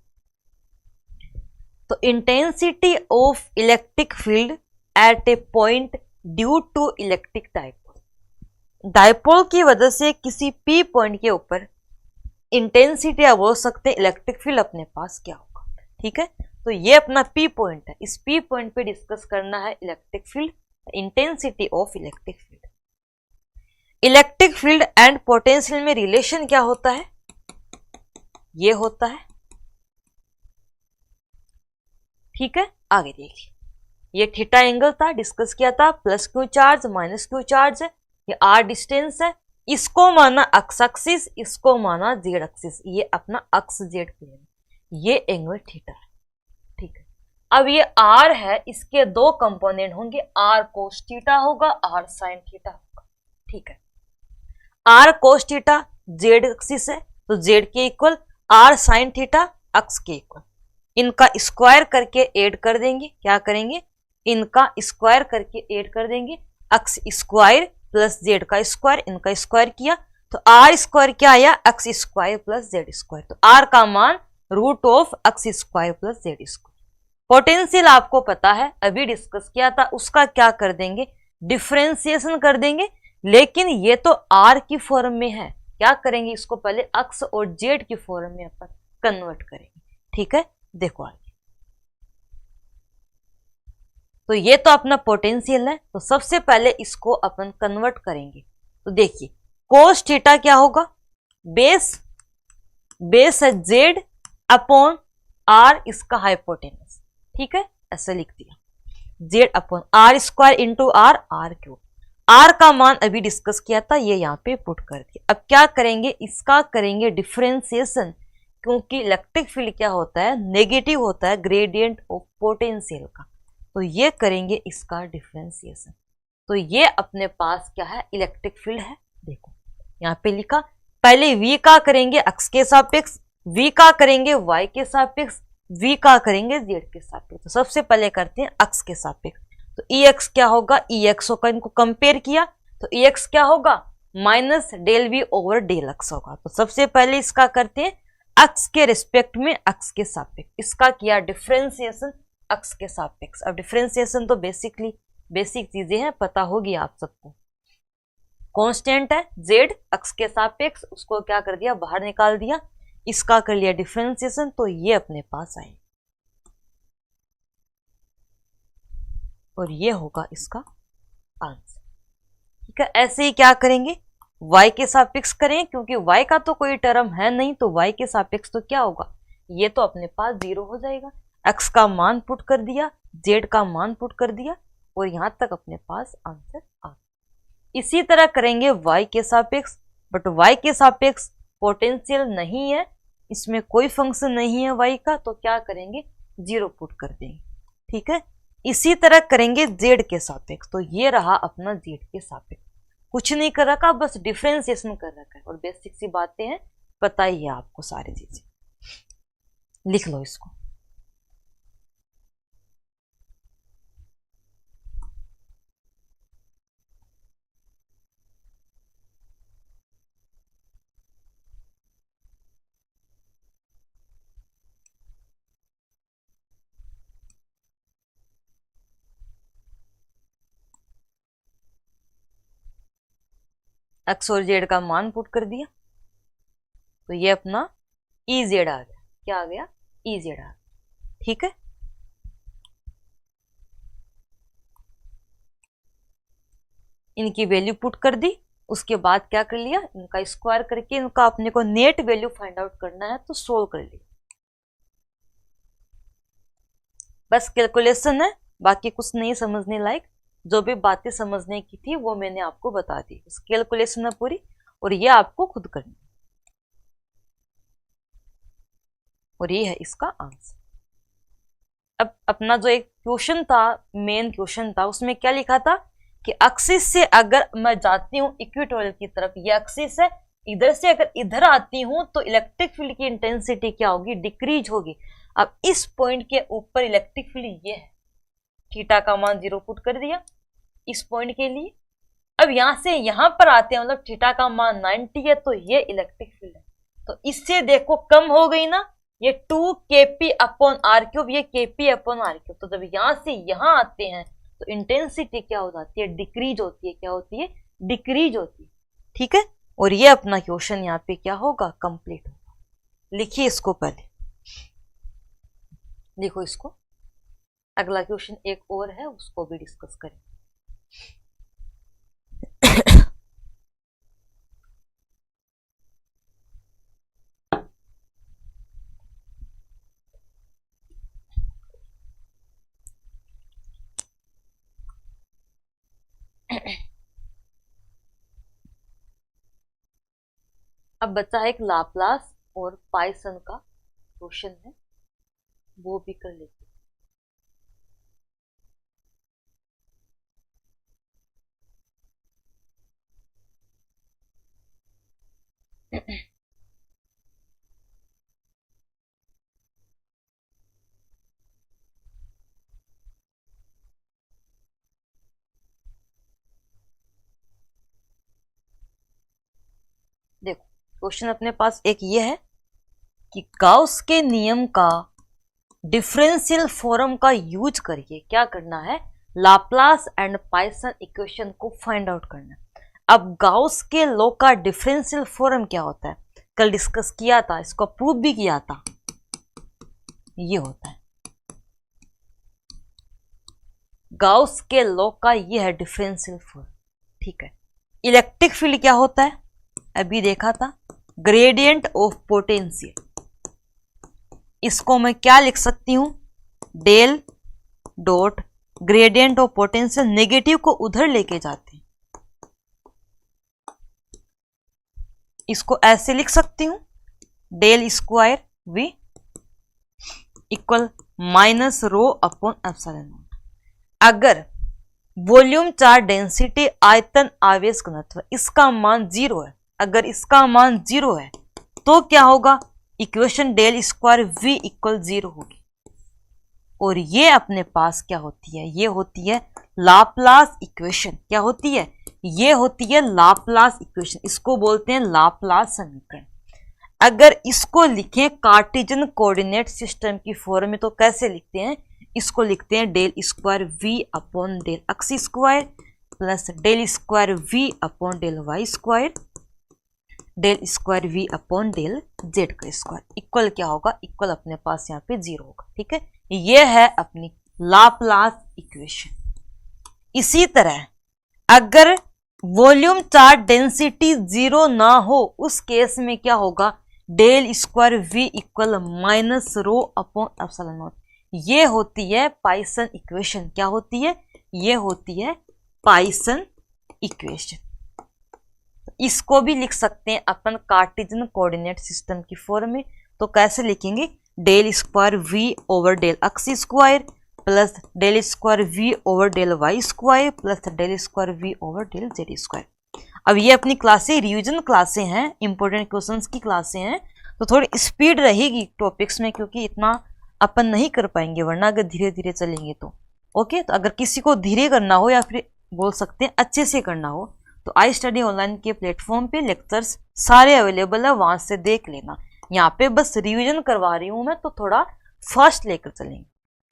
तो intensity of electric field at a point due to electric dipole. Dipole की वजह से किसी पी पॉइंट के ऊपर इंटेंसिटी, या बोल सकते हैं इलेक्ट्रिक फील्ड अपने पास क्या होगा। ठीक है, तो ये अपना पी पॉइंट है, इस पी पॉइंट पे डिस्कस करना है electric field, intensity of electric field. Electric field and potential में रिलेशन क्या होता है? ये होता है। ठीक है, आगे देखिए, ये थीटा एंगल था, डिस्कस किया था, plus Q charge minus Q charge है, ये आर डिस्टेंस है, इसको माना अक्स एक्सिस, इसको माना जेड एक्सिस, ये अपना अक्स जेड प्लेन, ये एंगल थीटा है। ठीक है, अब ये आर है, इसके दो कंपोनेंट होंगे, आर कोस थीटा होगा, आर साइन थीटा होगा। ठीक है, R cos theta Z axis है तो जेड के equal, R sine theta X के इक्वल। इनका स्क्वायर करके ऐड कर देंगे, क्या करेंगे, इनका स्क्वायर करके ऐड कर देंगे, अक्स स्क्वायर प्लस जेड का स्क्वायर, इनका स्क्वायर किया तो आर स्क्वायर क्या आया, X square plus Z square. तो आर का मान root of X square plus Z square. Potential आपको पता है, अभी डिस्कस किया था, उसका क्या कर देंगे, डिफरेंशिएशन कर देंगे। लेकिन ये तो आर की फॉर्म में है, क्या करेंगे, इसको पहले अक्स और जेड की फॉर्म में अपन कन्वर्ट करेंगे। ठीक है, देखो आगे, तो ये तो अपना पोटेंशियल है, तो सबसे पहले इसको अपन कन्वर्ट करेंगे। तो देखिए कोस थीटा क्या होगा, बेस है जेड अपॉन आर, इसका हाइपोटेनस। ठीक है, ऐसे लिख दिया, Z upon R square into R, R cube. R का मान अभी डिस्कस किया था, ये यहाँ पे पुट कर दिया। अब क्या करेंगे, इसका करेंगे डिफरेंशिएशन, क्योंकि इलेक्ट्रिक फील्ड क्या होता है, नेगेटिव होता है, ग्रेडियंट ऑफ पोटेंशियल का। तो ये करेंगे इसका डिफरेंशिएशन, तो ये अपने पास क्या है, इलेक्ट्रिक फील्ड है। देखो यहाँ पे लिखा, पहले v का करेंगे x के सापेक्ष, v का करेंगे y के सापेक्ष, v का करेंगे z के सापेक्ष। तो सबसे पहले करते हैं x के सापेक्ष, तो ex क्या होगा, ex होगा, इनको कंपेयर किया तो ex क्या होगा, minus del v over del x होगा। तो सबसे पहले इसका करते हैं x के रिस्पेक्ट में, x के सापेक्ष, इसका किया डिफरेंशिएशन x के सापेक्ष। अब डिफरेंशिएशन तो बेसिक चीजें हैं, पता होगी आप सबको। कांस्टेंट है z x के सापेक्ष, उसको क्या कर दिया, बाहर निकाल दिया, इसका कर लिया डिफरेंशिएशन, तो ये अपने पास आए और ये होगा इसका आंसर। ठीक है, ऐसे ही क्या करेंगे, y के सापेक्ष करें, क्योंकि y का तो कोई टर्म है नहीं, तो y के सापेक्ष तो क्या होगा, ये तो अपने पास 0 हो जाएगा। x का मान पुट कर दिया, z का मान पुट कर दिया, और यहां तक अपने पास आंसर आ गया। इसी तरह करेंगे y के सापेक्ष, बट y के सापेक्ष पोटेंशियल नहीं है, इसमें कोई फंक्शन नहीं है y का, तो क्या करेंगे, 0 पुट कर देंगे। ठीक है, इसी तरह करेंगे z के सापेक्ष, तो ये रहा अपना z के सापेक्ष, कुछ नहीं कर रखा, बस डिफरेंशिएशन कर रखा है, और बेसिक सी बातें हैं, पता ही है आपको सारी चीजें। लिख लो इसको, एक्स और जेड का मान पुट कर दिया, तो ये अपना ई जेड आ गया, क्या आ गया, ई जेड आ गया। ठीक है, इनकी वैल्यू पुट कर दी, उसके बाद क्या कर लिया, इनका स्क्वायर करके इनका अपने को नेट वैल्यू फाइंड आउट करना है, तो सोल्व कर लिया। बस कैलकुलेशन है, बाकी कुछ नहीं समझने लायक, जो भी बातें समझने की थी वो मैंने आपको बता दी, कैलकुलेशन है पूरी, और ये आपको खुद करनी है, और ये है इसका आंसर। अब अपना जो एक क्वेश्चन था, मेन क्वेश्चन था, उसमें क्या लिखा था कि एक्सिस से अगर मैं जाती हूं इक्वेटोरियल की तरफ, ये एक्सिस है, इधर से अगर इधर आती हूं तो इलेक्ट्रिक फील्ड की इंटेंसिटी क्या होगी, डिक्रीज होगी। अब इस पॉइंट के ऊपर इलेक्ट्रिक फील्ड ये है, थीटा का मान 0 पुट कर दिया इस पॉइंट के लिए। अब यहां से यहां पर आते हैं, मतलब थीटा का मान 90 है, तो ये इलेक्ट्रिक फील्ड है, तो इससे देखो कम हो गई ना, ये 2 kp अपॉन आर क्यूब, ये kp अपॉन आर क्यूब। तो जब यहां से यहां आते हैं तो इंटेंसिटी क्या हो जाती है, डिक्रीज होती है, क्या होती है, डिक्रीज होती है। ठीक है, और ये अपना क्वेश्चन यहाँ पे क्या होगा, कंप्लीट होगा। लिखिए इसको, पहले लिखो इसको, अगला क्वेश्चन एक और है, उसको भी डिस्कस करें। अब बचा एक लाप्लास और पाइसन का क्वेश्चन है, वो भी कर लेते हैं। देखो क्वेश्चन अपने पास एक ये है कि गाउस के नियम का डिफरेंशियल फॉर्म का यूज करके क्या करना है, लाप्लास एंड पाइसन इक्वेशन को फाइंड आउट करना है। अब गाउस के लॉ का डिफरेंशियल फॉर्म क्या होता है, कल डिस्कस किया था, इसको प्रूव भी किया था, ये होता है गाउस के लॉ का, ये है डिफरेंशियल फॉर्म। ठीक है, इलेक्ट्रिक फील्ड क्या होता है, अभी देखा था, ग्रेडियंट ऑफ पोटेंशियल। इसको मैं क्या लिख सकती हूं, del dot gradient of potential, negative को उधर लेके जाते हैं, इसको ऐसे लिख सकती हूं, del square V equal minus rho upon epsilon naught. अगर वॉल्यूम चार्ज डेंसिटी आयतन आवेश घनत्व इसका मान 0 है, अगर इसका मान 0 है तो क्या होगा, equation del square V equal 0 होगी। और ये अपने पास क्या होती है, ये होती है लाप्लास इक्वेशन। क्या होती है, ये होती है लाप्लास इक्वेशन, इसको बोलते हैं लाप्लास समीकरण। अगर इसको लिखें कार्टेशियन कोऑर्डिनेट सिस्टम की फॉर्म में तो कैसे लिखते हैं, इसको लिखते हैं del square V upon del X square plus del square V upon del Y square del square V upon del Z का स्क्वायर इक्वल क्या होगा, इक्वल अपने पास यहाँ पे 0 होगा। ठीक है, ये है अपनी लाप्लास इक्वेशन। इसी तरह अगर वॉल्यूम चार्ज डेंसिटी 0 ना हो, उस केस में क्या होगा, del square V equal minus rho upon epsilon naught. ये होती है पाइसन इक्वेशन। क्या होती है, ये होती है पाइसन इक्वेशन। इसको भी लिख सकते हैं अपन कार्टेशियन कोऑर्डिनेट सिस्टम की फॉर्म में, तो कैसे लिखेंगे, del square V over del X square plus del square V over del Y square plus del square V over del Z square. अब ये अपनी क्लासें रिवीजन क्लासें हैं, इंपॉर्टेंट क्वेश्चंस की क्लासें हैं, तो थोड़ी स्पीड रहेगी टॉपिक्स में, क्योंकि इतना अपन नहीं कर पाएंगे वरना अगर धीरे धीरे चलेंगे तो। ओके, तो अगर किसी को धीरे करना हो या फिर बोल सकते हैं अच्छे से करना हो, तो आई स्टडी ऑनलाइन के प्लेटफॉर्म पे लेक्चर्स सारे अवेलेबल है, वहां से देख लेना। यहाँ पे बस रिवीजन करवा रही हूँ मैं, तो थोड़ा फास्ट लेकर चलेंगे।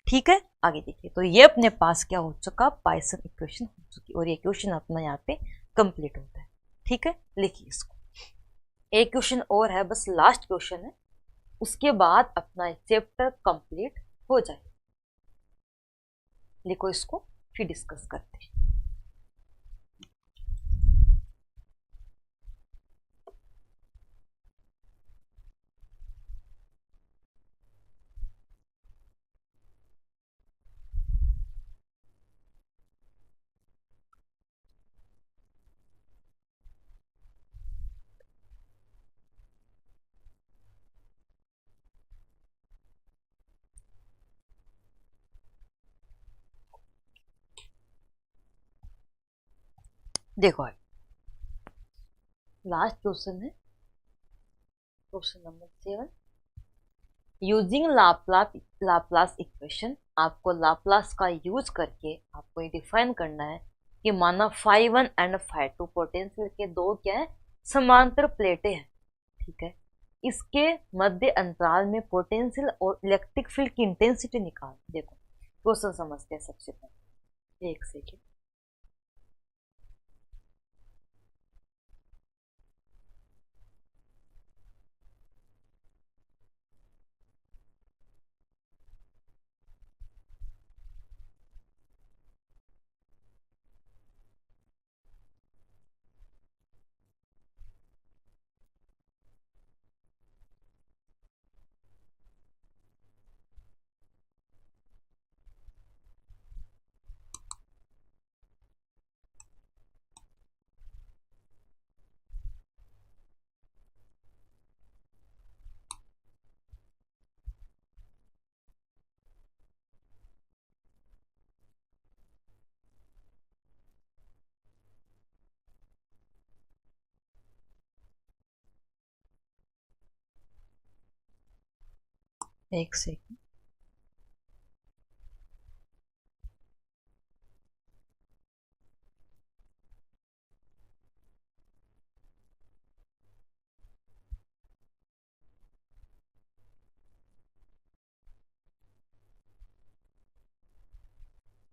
ठीक है, आगे देखिए, तो ये अपने पास क्या हो चुका, पाइसन इक्वेशन हो चुकी, और ये क्वेश्चन अपना यहाँ पे कंप्लीट होता है। ठीक है, लिखिए इसको। एक क्वेश्चन और है, बस लास्ट क्वेश्चन है, उसके बाद अपना चैप्टर कंप्लीट हो जाए। लिखो इसको, फिर डिस्कस करते हैं। देखो लास्ट क्वेश्चन है, question number 7। Using Laplace equation, आपको लाप्लास का यूज करके आपको ये डिफाइन करना है कि माना φ1 एंड φ2 पोटेंशियल के दो क्या है, समांतर प्लेटें हैं। ठीक है, इसके मध्य अंतराल में पोटेंशियल और इलेक्ट्रिक फील्ड की इंटेंसिटी निकाल। देखो क्वेश्चन समझते हैं सबसे पहले, एक सेकेंड। एक सेकंड।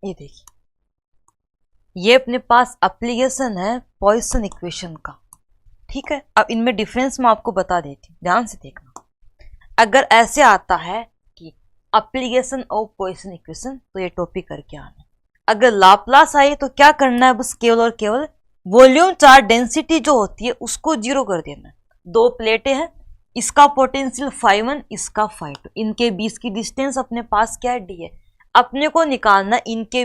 ये देखिए, ये अपने पास एप्लीकेशन है पॉइसन इक्वेशन का। ठीक है, अब इनमें डिफरेंस मैं आपको बता देती हूँ, ध्यान से देखना। अगर ऐसे आता है कि एप्लीकेशन ऑफ पॉइसन इक्वेशन, तो ये टॉपिक करके आना। अगर लाप्लास आए तो क्या करना है, बस केवल और केवल वॉल्यूम चार्ज डेंसिटी जो होती है उसको जीरो कर देना है। दो प्लेटें हैं, इसका पोटेंशियल φ1, इसका φ2, इनके बीच की डिस्टेंस अपने पास क्या है, डी है। अपने को निकालना इनके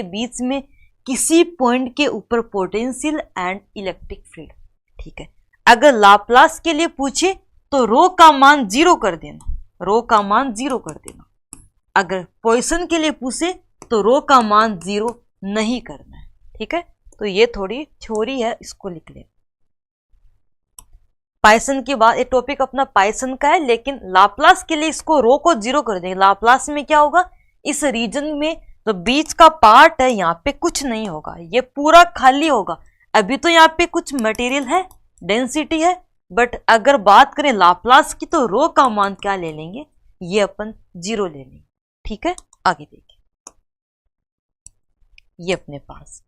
बीच में किसी पॉइंट के ऊपर पोटेंशियल एंड इलेक्ट्रिक फील्ड। ठीक है, अगर लाप्लास के लिए पूछे तो रो का मान जीरो कर देना, रो का मान जीरो कर देना। अगर पॉइसन के लिए पूछे तो रो का मान जीरो नहीं करना है। ठीक है, तो ये थोड़ी थ्योरी है, इसको लिख ले। पाइसन के बाद ये टॉपिक अपना पाइसन का है, लेकिन लाप्लास के लिए इसको रो को जीरो कर देंगे। लाप्लास में क्या होगा, इस रीजन में तो बीच का पार्ट है यहाँ पे कुछ नहीं होगा, ये पूरा खाली होगा। अभी तो यहाँ पे कुछ मटेरियल है, डेंसिटी है, बट अगर बात करें लाप्लास की तो रो का मान क्या ले लेंगे, ये अपन जीरो ले लेंगे। ठीक है, आगे देखिए, ये अपने पास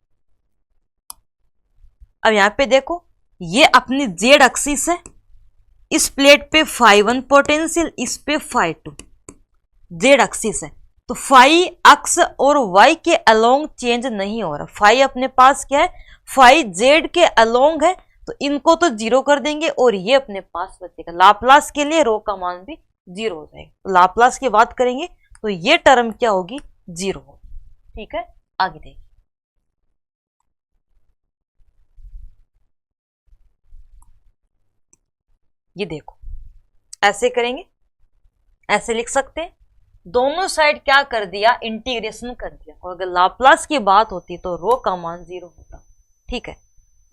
अब यहाँ पे देखो, ये अपनी जेड एक्सिस है, इस प्लेट पे φ1 पोटेंशियल, इस पे φ2 जेड एक्सिस है। तो फाई अक्स और वाई के अलोंग चेंज नहीं हो रहा। फाई अपने पास क्या है, फाई जेड के अलोंग है, तो इनको तो जीरो कर देंगे और ये अपने पास बचेगा। लाप्लास के लिए रो का मान भी जीरो हो जाएगा। तो लाप्लास की बात करेंगे तो ये टर्म क्या होगी, जीरो होगी। ठीक है, आगे देखिए, ये देखो, ऐसे करेंगे, ऐसे लिख सकते हैं, दोनों साइड क्या कर दिया, इंटीग्रेशन कर दिया। और अगर लाप्लास की बात होती तो रो का मान जीरो होता। ठीक है,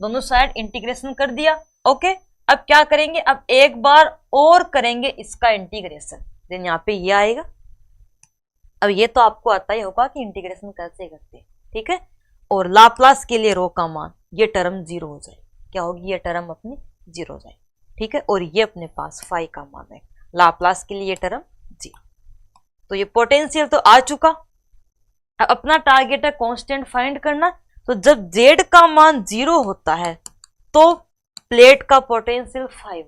दोनों साइड इंटीग्रेशन कर दिया। ओके, अब क्या करेंगे, अब एक बार और करेंगे इसका इंटीग्रेशन, देन यहाँ पे ये आएगा। अब ये तो आपको आता ही होगा कि इंटीग्रेशन कैसे करते हैं। ठीक है, और लाप्लास के लिए रो का मान, ये टर्म जीरो हो जाए, क्या होगी, ये टर्म अपनी जीरो हो जाए। ठीक है, और ये अपने पास फाई का मान है, लाप्लास के लिए ये टर्म जीरो। तो ये पोटेंशियल तो आ चुका। अब अपना टारगेट है कांस्टेंट फाइंड करना। तो जब जेड का मान जीरो होता है तो प्लेट का पोटेंशियल 5,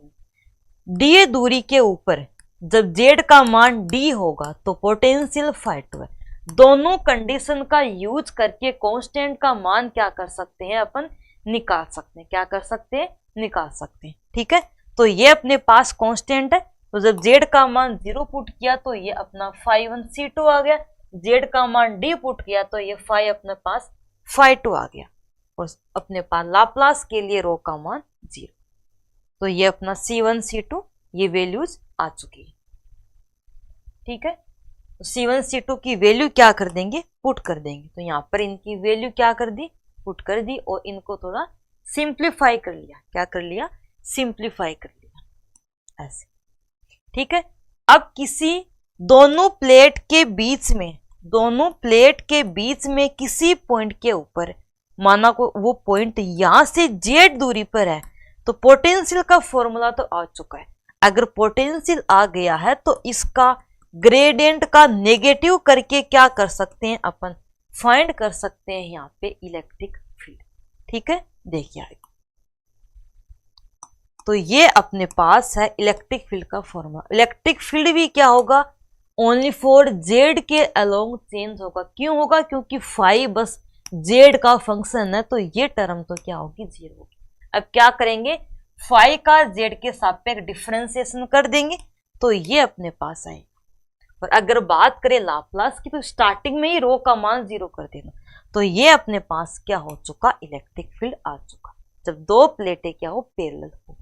डी दूरी के ऊपर जब जेड का मान डी होगा तो पोटेंशियल 5 है। दोनों कंडीशन का यूज करके कांस्टेंट का मान क्या कर सकते हैं, अपन निकाल सकते हैं। क्या कर सकते हैं, निकाल सकते हैं। ठीक है, तो ये अपने पास कांस्टेंट है। तो जब जेड का मान जीरो पुट किया तो ये अपना φ1 c2 आ गया, जेड का मान डी पुट किया तो ये फाई अपने पास φ2 आ गया, और अपने पास लाप्लास के लिए रो का मान जीरो। तो ये अपना c1 c2 ये वैल्यूज आ चुकी है। ठीक है, तो c1 c2 की वैल्यू क्या कर देंगे, पुट कर देंगे। तो यहाँ पर इनकी वैल्यू क्या कर दी, पुट कर दी, और इनको थोड़ा सिंप्लीफाई कर लिया। क्या कर लिया, सिंप्लीफाई कर लिया, ऐसे। ठीक है, अब किसी दोनों प्लेट के बीच में किसी पॉइंट के ऊपर, माना को वो पॉइंट यहां से जेड दूरी पर है, तो पोटेंशियल का फॉर्मूला तो आ चुका है। अगर पोटेंशियल आ गया है तो इसका ग्रेडियंट का नेगेटिव करके क्या कर सकते हैं, अपन फाइंड कर सकते हैं यहाँ पे इलेक्ट्रिक फील्ड। ठीक है, देखिए आएगा। तो ये अपने पास है इलेक्ट्रिक फील्ड का फॉर्मूला। इलेक्ट्रिक फील्ड भी क्या होगा, ओनली फॉर जेड के अलोंग चेंज होगा। क्यों होगा, क्योंकि फाई बस जेड का फंक्शन है, तो ये टर्म तो क्या होगी, जीरो होगी। अब क्या करेंगे, फाई का जेड के सापेक्ष डिफरेंशिएशन कर देंगे, तो ये अपने पास आएगा। और अगर बात करें लाप्लास की तो स्टार्टिंग में ही रो का मान जीरो कर देना। तो ये अपने पास क्या हो चुका, इलेक्ट्रिक फील्ड आ चुका, जब दो प्लेटें क्या हो, पैरेलल हो।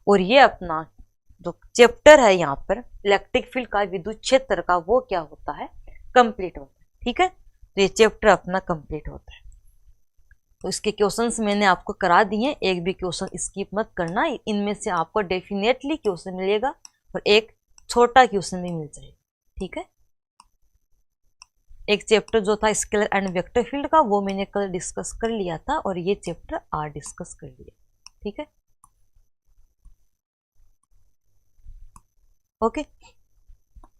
और ये अपना जो चैप्टर है यहाँ पर इलेक्ट्रिक फील्ड का, विद्युत क्षेत्र का, वो क्या होता है, कंप्लीट होता है। ठीक है, तो ये चैप्टर अपना कंप्लीट होता है। तो इसके क्वेश्चंस मैंने आपको करा दिए, एक भी क्वेश्चन स्किप मत करना, इनमें से आपको डेफिनेटली क्वेश्चन मिलेगा। और एक छोटा क्वेश्चन भी मिल जाए। ठीक है, एक चैप्टर जो था स्केलर एंड वेक्टर फील्ड का वो मैंने कल डिस्कस कर लिया था और ये चैप्टर आज डिस्कस कर लिया। ठीक है, ओके।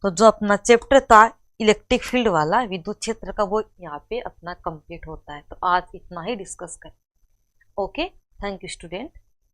तो जो अपना चैप्टर था इलेक्ट्रिक फील्ड वाला विद्युत क्षेत्र का वो यहाँ पे अपना कंप्लीट होता है। तो आज इतना ही डिस्कस करें। Okay, thank you student.